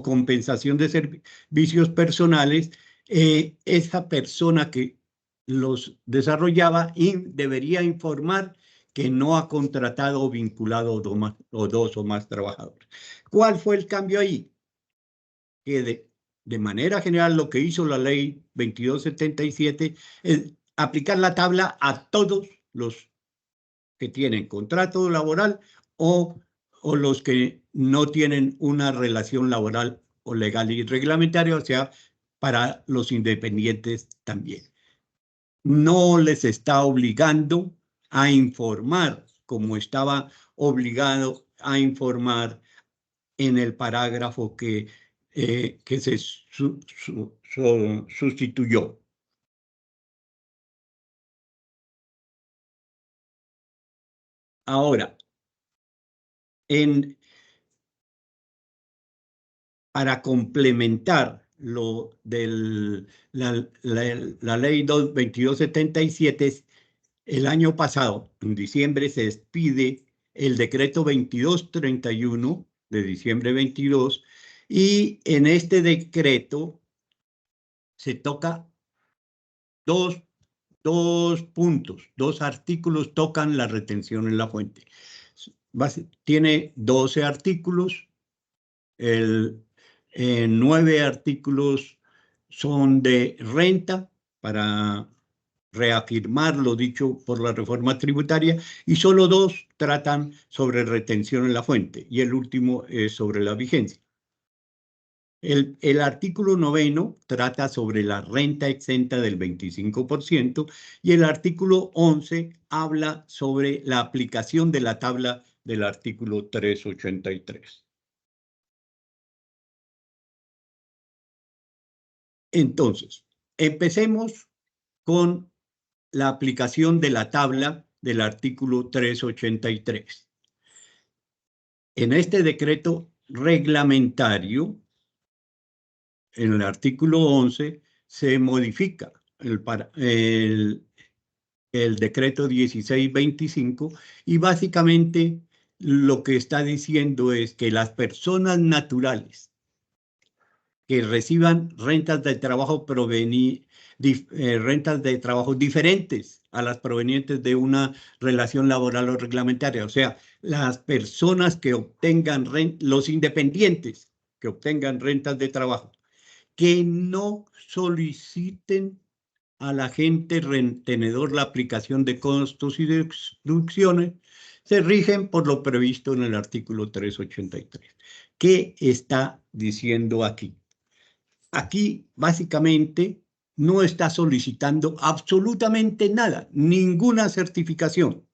compensación de servicios personales, esa persona que los desarrollaba debería informar que no ha contratado o vinculado dos o más trabajadores. ¿Cuál fue el cambio ahí? Que de manera general lo que hizo la ley 2277 es aplicar la tabla a todos los que tienen contrato laboral o los que no tienen una relación laboral o legal y reglamentaria, o sea, para los independientes también. No les está obligando a informar como estaba obligado a informar en el parágrafo que se sustituyó. Ahora, para complementar lo de la ley 2277, el año pasado, en diciembre, se expide el decreto 2231 de diciembre 22, y en este decreto se toca dos puntos, dos artículos tocan la retención en la fuente. Tiene 12 artículos, 9 artículos son de renta para reafirmar lo dicho por la reforma tributaria y solo 2 tratan sobre retención en la fuente y el último es sobre la vigencia. El artículo 9 trata sobre la renta exenta del 25% y el artículo 11 habla sobre la aplicación de la tabla del artículo 383. Entonces, empecemos con la aplicación de la tabla del artículo 383. En este decreto reglamentario, en el artículo 11, se modifica el decreto 1625 y básicamente lo que está diciendo es que las personas naturales que reciban rentas de trabajo rentas de trabajo diferentes a las provenientes de una relación laboral o reglamentaria. O sea, las personas que obtengan los independientes que obtengan rentas de trabajo, que no soliciten al agente retenedor la aplicación de costos y deducciones, se rigen por lo previsto en el artículo 383. ¿Qué está diciendo aquí? Aquí, básicamente, no está solicitando absolutamente nada, ninguna certificación.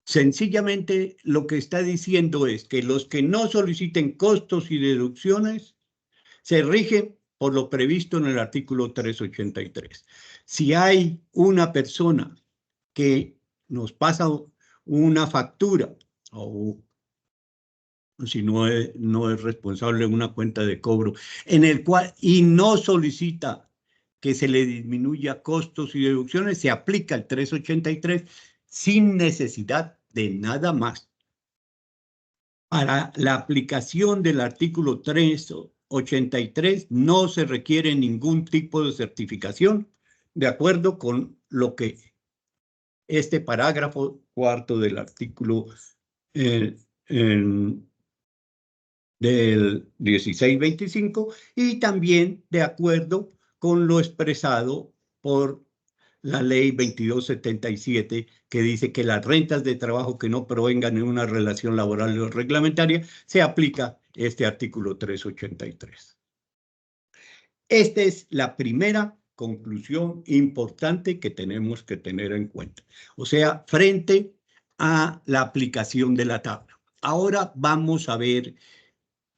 Sencillamente, lo que está diciendo es que los que no soliciten costos y deducciones se rigen por lo previsto en el artículo 383. Si hay una persona que nos pasa una factura o si no es responsable de una cuenta de cobro, en el cual y no solicita que se le disminuya costos y deducciones, se aplica el 383 sin necesidad de nada más. Para la aplicación del artículo 383 no se requiere ningún tipo de certificación, de acuerdo con lo que este parágrafo cuarto del artículo del 1625 y también de acuerdo con lo expresado por la ley 2277, que dice que las rentas de trabajo que no provengan de una relación laboral o reglamentaria, se aplica este artículo 383. Esta es la primera conclusión importante que tenemos que tener en cuenta. O sea, frente a la aplicación de la tabla. Ahora vamos a ver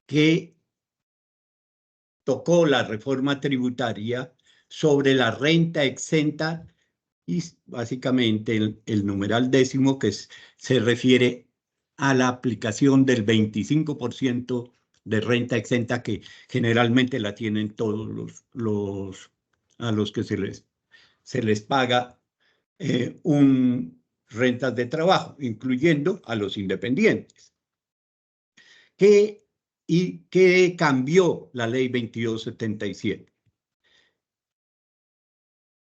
que tocó la reforma tributaria sobre la renta exenta y básicamente el numeral décimo que se refiere a la aplicación del 25% de renta exenta que generalmente la tienen todos a los que se les paga rentas de trabajo, incluyendo a los independientes. ¿Qué cambió la ley 2277?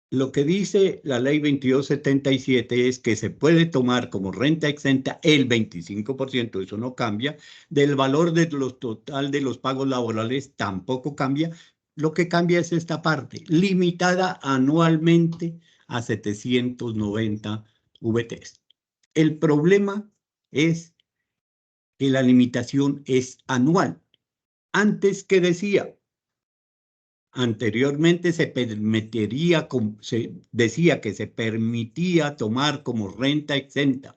Lo que dice la ley 2277 es que se puede tomar como renta exenta el 25%, eso no cambia, del valor de total de los pagos laborales tampoco cambia. Lo que cambia es esta parte, limitada anualmente a 790 VTs. El problema es que la limitación es anual. Antes, ¿qué decía? Anteriormente decía que se permitía tomar como renta exenta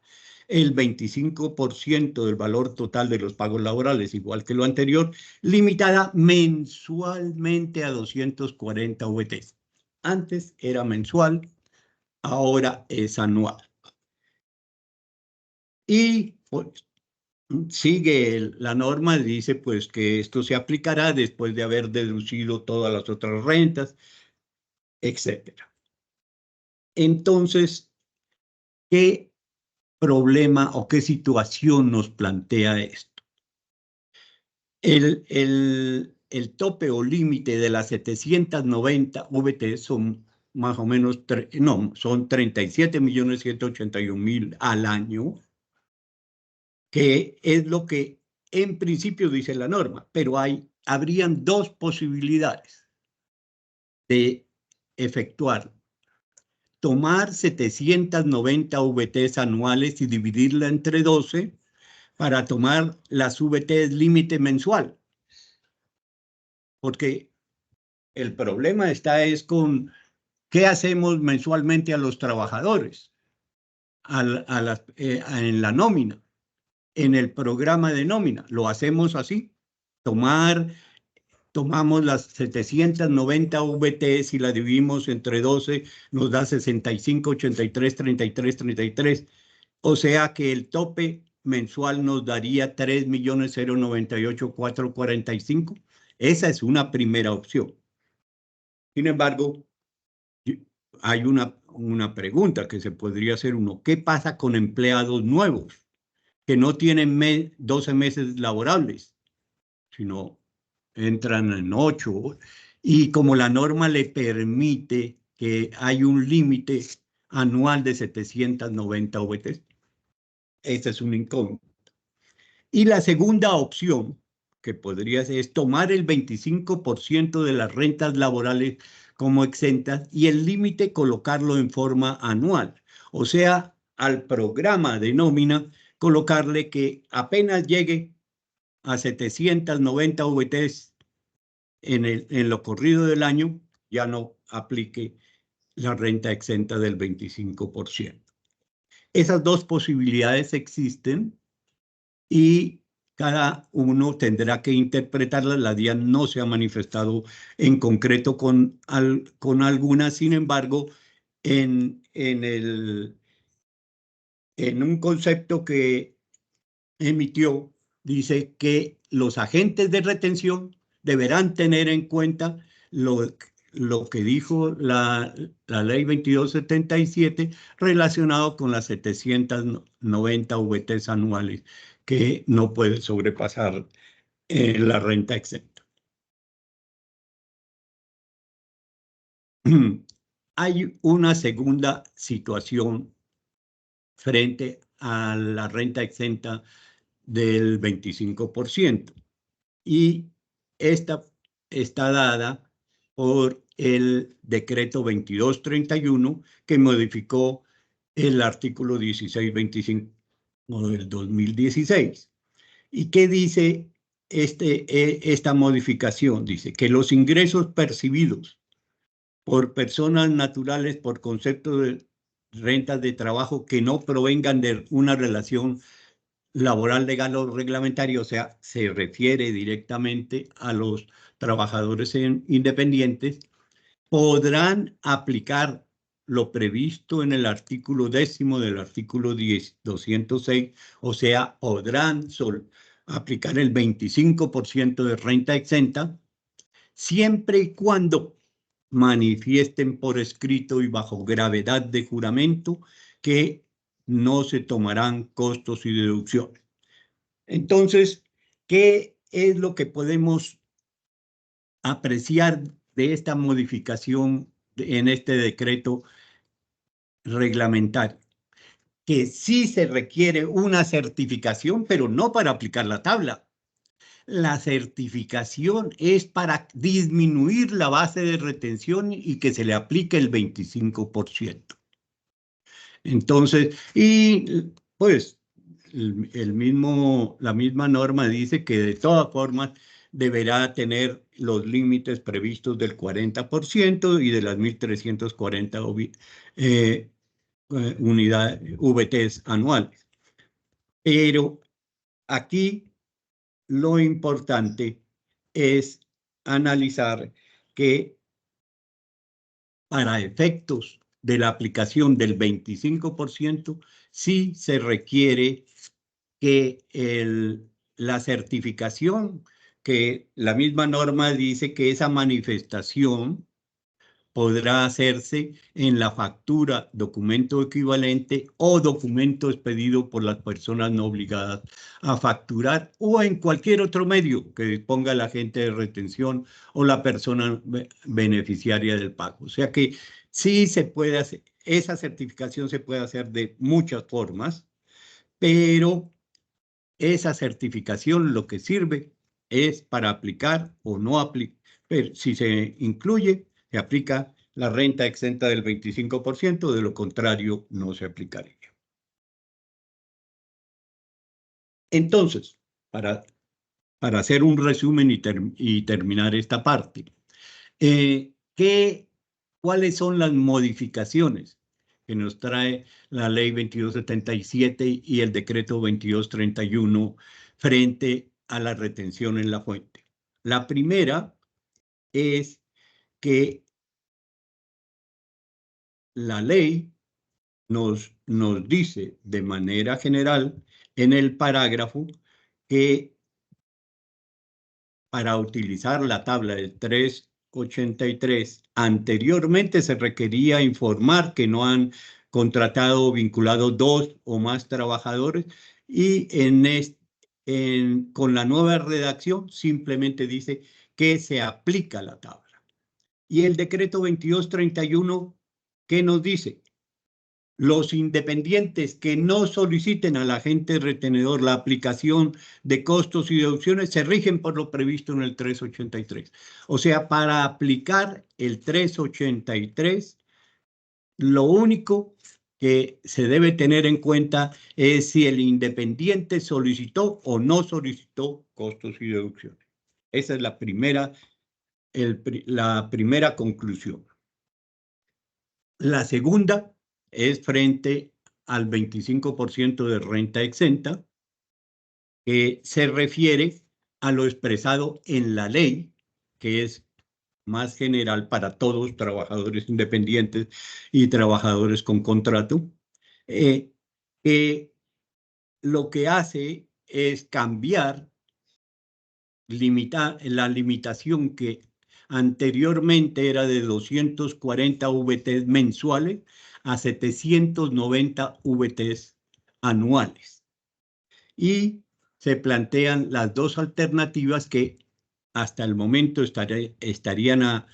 el 25% del valor total de los pagos laborales, igual que lo anterior, limitada mensualmente a 240 VTs. Antes era mensual, ahora es anual. Y pues, sigue la norma, dice pues que esto se aplicará después de haber deducido todas las otras rentas, etcétera. Entonces, ¿qué problema o qué situación nos plantea esto? El tope o límite de las 790 VT son más o menos, son 37.181.000 al año, que es lo que en principio dice la norma, pero habrían dos posibilidades de efectuar. Tomar 790 VTs anuales y dividirla entre 12 para tomar las VTs límite mensual. Porque el problema es con qué hacemos mensualmente a los trabajadores en la nómina. En el programa de nómina lo hacemos así, tomamos las 790 VTs y la dividimos entre 12, nos da 65, 83, 33, 33. O sea que el tope mensual nos daría 3.098.445. Esa es una primera opción. Sin embargo, hay una pregunta que se podría hacer uno. ¿Qué pasa con empleados nuevos que no tienen 12 meses laborables, sino entran en 8, y como la norma le permite que hay un límite anual de 790 VT, ese es un incógnito. Y la segunda opción que podría ser es tomar el 25% de las rentas laborales como exentas y el límite colocarlo en forma anual. O sea, al programa de nómina colocarle que apenas llegue a 790 VTs en lo corrido del año, ya no aplique la renta exenta del 25%. Esas dos posibilidades existen y cada uno tendrá que interpretarlas. La DIAN no se ha manifestado en concreto con algunas, sin embargo, en un concepto que emitió, dice que los agentes de retención deberán tener en cuenta lo que dijo la ley 2277 relacionado con las 790 VTs anuales que no puede sobrepasar la renta exenta. Hay una segunda situación frente a la renta exenta del 25%. Y esta está dada por el decreto 2231 que modificó el artículo 1625 del 2016. ¿Y qué dice esta modificación? Dice que los ingresos percibidos por personas naturales por concepto de rentas de trabajo que no provengan de una relación laboral, legal o reglamentario, o sea, se refiere directamente a los trabajadores independientes, podrán aplicar lo previsto en el artículo 10 del artículo 206, o sea, podrán aplicar el 25% de renta exenta, siempre y cuando manifiesten por escrito y bajo gravedad de juramento que no se tomarán costos y deducciones. Entonces, ¿qué es lo que podemos apreciar de esta modificación en este decreto reglamentario? Que sí se requiere una certificación, pero no para aplicar la tabla. La certificación es para disminuir la base de retención y que se le aplique el 25%. Entonces, y pues la misma norma dice que de todas formas deberá tener los límites previstos del 40% y de las 1.340 unidades VTs anuales. Pero aquí lo importante es analizar que para efectos de la aplicación del 25%, sí se requiere que la certificación, que la misma norma dice que esa manifestación podrá hacerse en la factura, documento equivalente o documento expedido por las personas no obligadas a facturar o en cualquier otro medio que disponga el agente de retención o la persona beneficiaria del pago. O sea que sí se puede hacer, esa certificación se puede hacer de muchas formas, pero esa certificación lo que sirve es para aplicar o no aplicar. Pero si se incluye, se aplica la renta exenta del 25%, de lo contrario no se aplicaría. Entonces, para hacer un resumen y terminar esta parte, ¿cuáles son las modificaciones que nos trae la ley 2277 y el decreto 2231 frente a la retención en la fuente? La primera es que la ley nos dice de manera general en el parágrafo que para utilizar la tabla del 383, anteriormente se requería informar que no han contratado o vinculado 2 o más trabajadores y con la nueva redacción simplemente dice que se aplica la tabla. Y el decreto 2231, ¿qué nos dice? Los independientes que no soliciten al agente retenedor la aplicación de costos y deducciones se rigen por lo previsto en el 383. O sea, para aplicar el 383, lo único que se debe tener en cuenta es si el independiente solicitó o no solicitó costos y deducciones. Esa es la primera conclusión. La segunda es frente al 25% de renta exenta, que se refiere a lo expresado en la ley, que es más general para todos, trabajadores independientes y trabajadores con contrato, que lo que hace es cambiar la limitación que anteriormente era de 240 VTs mensuales a 790 VTs anuales. Y se plantean las dos alternativas que hasta el momento estarían a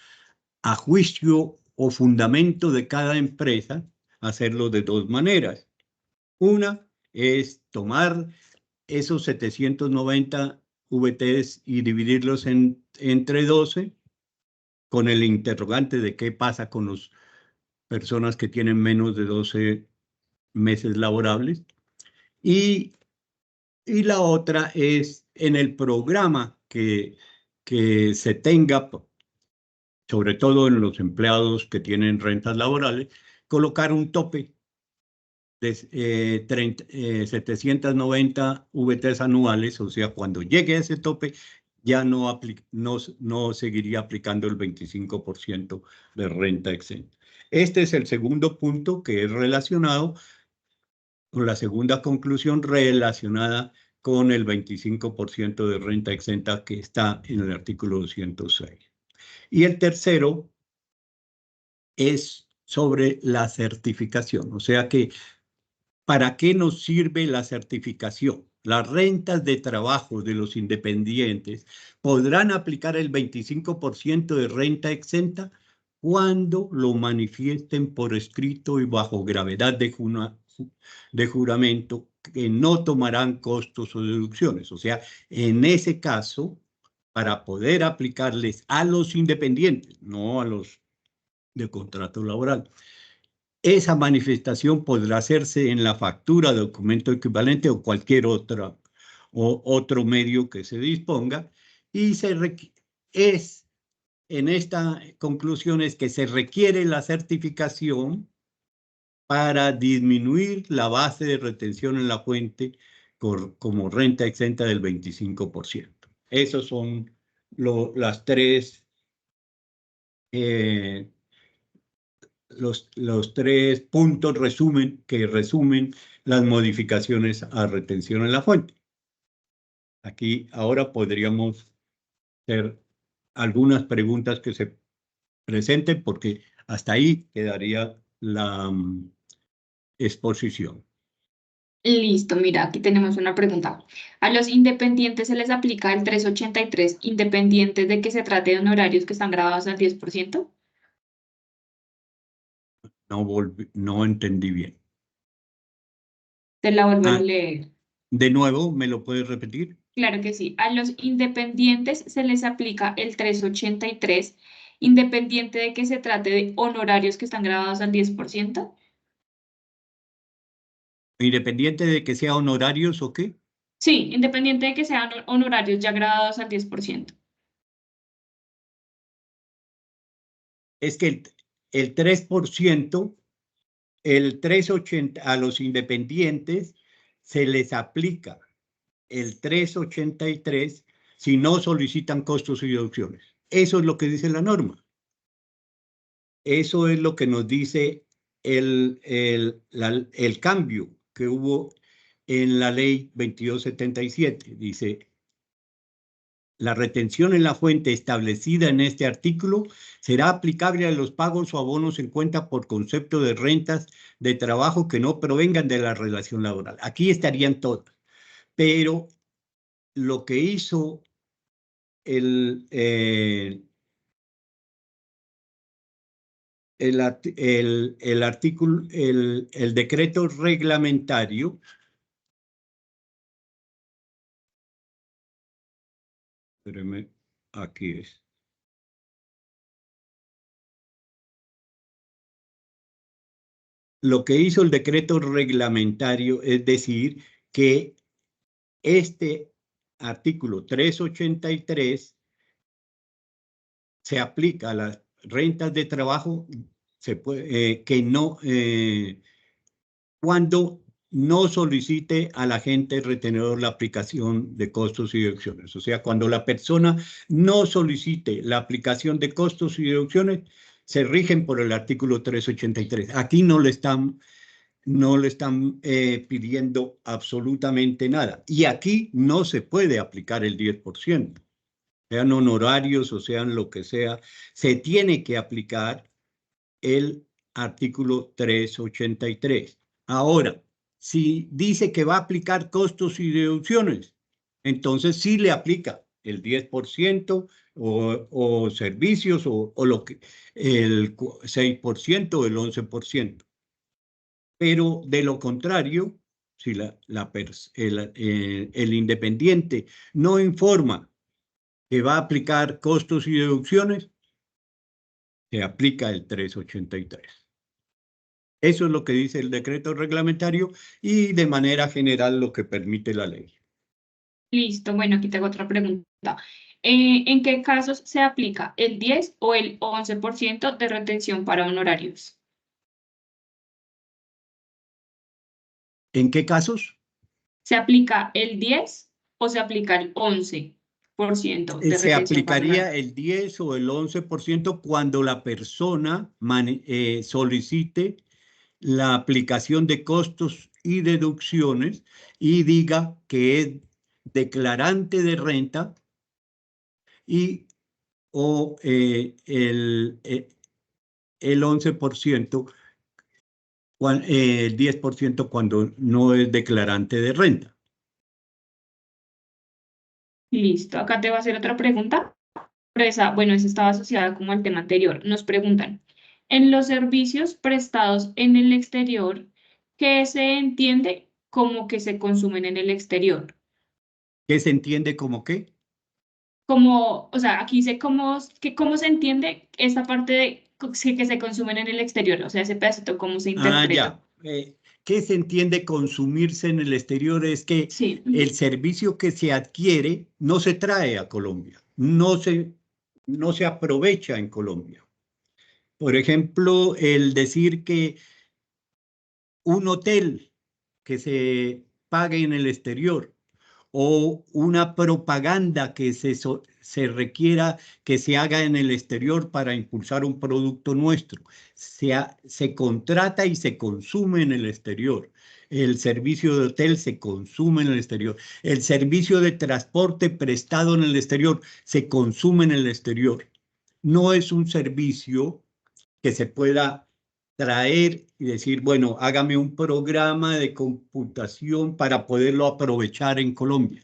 juicio o fundamento de cada empresa, hacerlo de dos maneras. Una es tomar esos 790 VTs y dividirlos entre 12, con el interrogante de qué pasa con las personas que tienen menos de 12 meses laborables. Y la otra es en el programa que se tenga, sobre todo en los empleados que tienen rentas laborales, colocar un tope de 790 VTs anuales, o sea, cuando llegue a ese tope, ya no seguiría aplicando el 25% de renta exenta. Este es el segundo punto que es relacionado con la segunda conclusión relacionada con el 25% de renta exenta que está en el artículo 206. Y el tercero es sobre la certificación, o sea que ¿para qué nos sirve la certificación? Las rentas de trabajo de los independientes podrán aplicar el 25% de renta exenta cuando lo manifiesten por escrito y bajo gravedad de juramento que no tomarán costos o deducciones. O sea, en ese caso, para poder aplicarles a los independientes, no a los de contrato laboral, esa manifestación podrá hacerse en la factura, documento equivalente o cualquier otro medio que se disponga, y en esta conclusión es que se requiere la certificación para disminuir la base de retención en la fuente como renta exenta del 25%. Esos son las tres los tres puntos que resumen las modificaciones a retención en la fuente. Aquí ahora podríamos hacer algunas preguntas que se presenten porque hasta ahí quedaría la exposición. Listo, mira, aquí tenemos una pregunta. ¿A los independientes se les aplica el 383 independientes de que se trate de honorarios que están grabados al 10%? No entendí bien. Te la vuelvo a leer. ¿De nuevo me lo puedes repetir? Claro que sí. A los independientes se les aplica el 383, independiente de que se trate de honorarios que están grabados al 10%. ¿Independiente de que sea honorarios o qué? Sí, independiente de que sean honorarios ya grabados al 10%. Es que el 3%, el 380 a los independientes se les aplica el 383 si no solicitan costos y deducciones. Eso es lo que dice la norma. Eso es lo que nos dice el cambio que hubo en la ley 2277. Dice, la retención en la fuente establecida en este artículo será aplicable a los pagos o abonos en cuenta por concepto de rentas de trabajo que no provengan de la relación laboral. Aquí estarían todas, pero lo que hizo el, artículo, el decreto reglamentario, espéreme, aquí es. Lo que hizo el decreto reglamentario es decir que este artículo 383 se aplica a las rentas de trabajo que no, cuando no solicite al agente retenedor la aplicación de costos y deducciones. O sea, cuando la persona no solicite la aplicación de costos y deducciones, se rigen por el artículo 383. Aquí no le están pidiendo absolutamente nada. Y aquí no se puede aplicar el 10%. Sean honorarios o sean lo que sea, se tiene que aplicar el artículo 383. Ahora, si dice que va a aplicar costos y deducciones, entonces sí le aplica el 10% o servicios o lo que, el 6% o el 11%. Pero de lo contrario, si el independiente no informa que va a aplicar costos y deducciones, se aplica el 383. Eso es lo que dice el decreto reglamentario y de manera general lo que permite la ley. Listo, bueno, aquí tengo otra pregunta. ¿En qué casos se aplica el 10 o el 11% de retención para honorarios? ¿En qué casos? ¿Se aplica el 10 o se aplica el 11% de Se retención para aplicaría honorarios? el 10 o el 11% cuando la persona solicite la aplicación de costos y deducciones y diga que es declarante de renta y o el 11%, el 10% cuando no es declarante de renta. Listo, acá te voy a hacer otra pregunta. Bueno, esa estaba asociada como al tema anterior. Nos preguntan, en los servicios prestados en el exterior, ¿qué se entiende como que se consumen en el exterior? ¿Qué se entiende como qué? Como, o sea, aquí dice cómo se entiende esta parte de que se consumen en el exterior, o sea, ese pedacito, cómo se Ah, interpreta. ya. ¿Qué se entiende consumirse en el exterior? Es que Sí, el servicio que se adquiere no se trae a Colombia, no se aprovecha en Colombia. Por ejemplo, el decir que un hotel que se pague en el exterior o una propaganda que se requiera que se haga en el exterior para impulsar un producto nuestro. Se contrata y se consume en el exterior. El servicio de hotel se consume en el exterior. El servicio de transporte prestado en el exterior se consume en el exterior. No es un servicio que se pueda traer y decir, bueno, hágame un programa de computación para poderlo aprovechar en Colombia.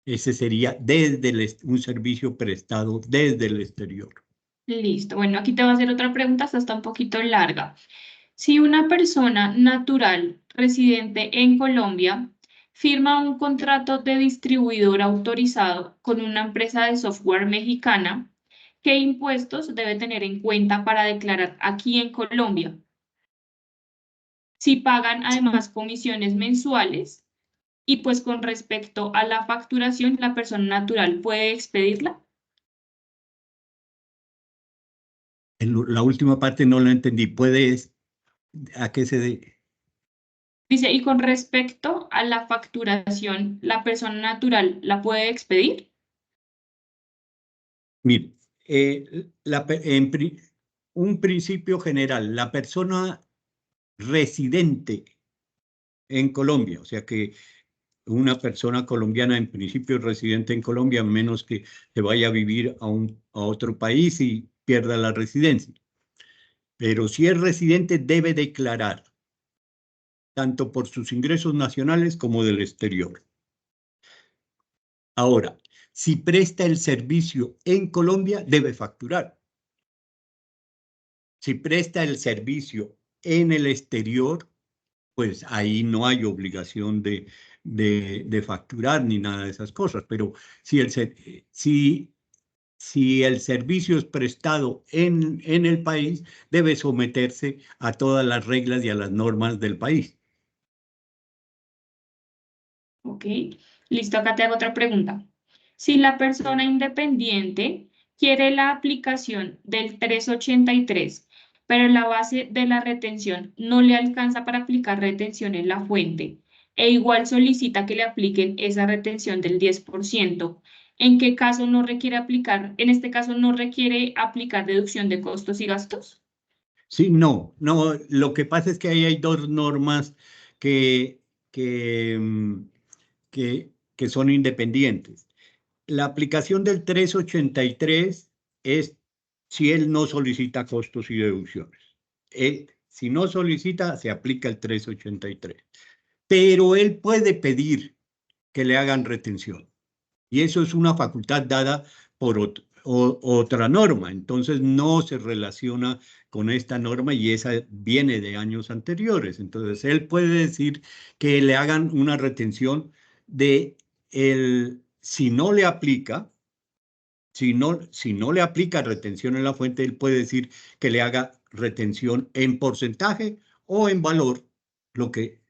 Ese sería un servicio prestado desde el exterior. listo. Bueno, aquí te voy a hacer otra pregunta, esta está un poquito larga. Si una persona natural residente en Colombia firma un contrato de distribuidor autorizado con una empresa de software mexicana, ¿qué impuestos debe tener en cuenta para declarar aquí en Colombia? Si pagan además comisiones mensuales y pues con respecto a la facturación, la persona natural puede expedirla. La última parte no la entendí. ¿A qué se debe? Dice, y con respecto a la facturación, ¿la persona natural la puede expedir? Mire, un principio general, la persona residente en Colombia, o sea que una persona colombiana en principio residente en Colombia, a menos que se vaya a vivir a otro país y pierda la residencia. Pero si es residente, debe declarar, tanto por sus ingresos nacionales como del exterior. Ahora, si presta el servicio en Colombia, debe facturar. Si presta el servicio en el exterior, pues ahí no hay obligación de facturar ni nada de esas cosas. Pero si el servicio es prestado en el país, debe someterse a todas las reglas y a las normas del país. Ok, listo, acá te hago otra pregunta. Si la persona independiente quiere la aplicación del 383, pero la base de la retención no le alcanza para aplicar retención en la fuente, e igual solicita que le apliquen esa retención del 10%, ¿en qué caso no requiere aplicar? En este caso no requiere aplicar deducción de costos y gastos. Sí, no, lo que pasa es que ahí hay dos normas que, que, mm, que son independientes. La aplicación del 383 es si él no solicita costos y deducciones. Si no solicita, se aplica el 383. Pero él puede pedir que le hagan retención. Y eso es una facultad dada por otra norma. Entonces no se relaciona con esta norma y esa viene de años anteriores. Entonces él puede decir que le hagan una retención de si no le aplica, si no le aplica retención en la fuente, él puede decir que le haga retención en porcentaje o en valor, lo que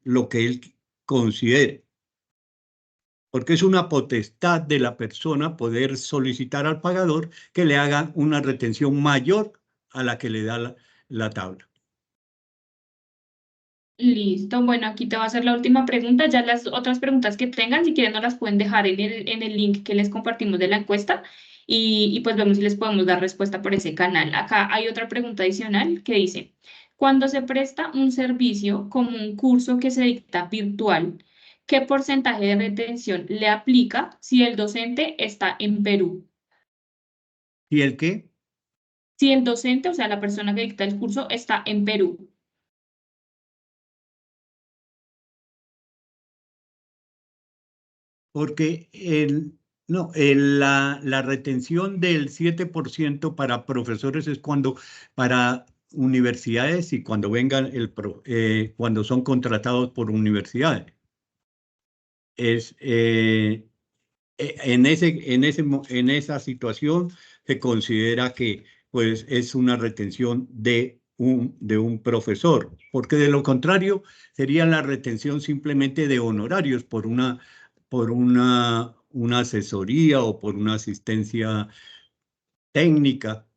él considere. Porque es una potestad de la persona poder solicitar al pagador que le haga una retención mayor a la que le da la tabla. Listo, bueno, aquí te va a hacer la última pregunta. Ya las otras preguntas que tengan, si quieren, nos las pueden dejar en el link que les compartimos de la encuesta y pues vemos si les podemos dar respuesta por ese canal. Acá hay otra pregunta adicional que dice, cuando se presta un servicio como un curso que se dicta virtual, ¿qué porcentaje de retención le aplica si el docente está en Perú? ¿Y el qué? Si el docente, o sea, la persona que dicta el curso, está en Perú. Porque no, la retención del 7% para profesores es para universidades y cuando vengan cuando son contratados por universidades. Es, en esa situación se considera que pues, es una retención de un profesor, porque de lo contrario sería la retención simplemente de honorarios por una asesoría o por una asistencia técnica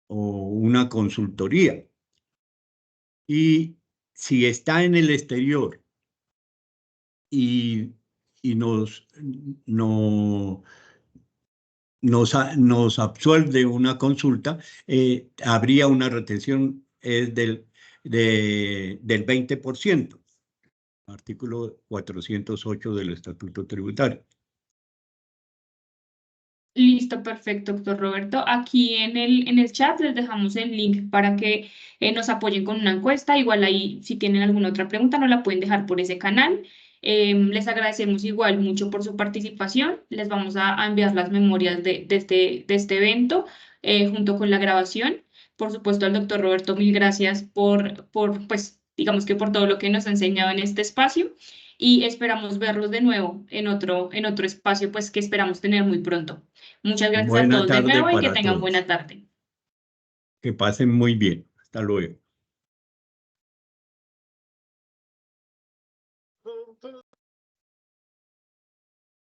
o una consultoría. Y si está en el exterior y, y no, nos absuelve una consulta, habría una retención del 20%, artículo 408 del Estatuto Tributario. Listo, perfecto, doctor Roberto. Aquí en el chat les dejamos el link para que nos apoyen con una encuesta. Igual ahí, si tienen alguna otra pregunta, nos la pueden dejar por ese canal. Les agradecemos igual mucho por su participación. Les vamos a enviar las memorias de este evento junto con la grabación. Por supuesto, al doctor Roberto, mil gracias pues, digamos que por todo lo que nos ha enseñado en este espacio y esperamos verlos de nuevo en otro espacio, pues que esperamos tener muy pronto. Muchas gracias a Buena todos de tarde nuevo y que para tengan buena todos. tarde. Que pasen muy bien. Hasta luego.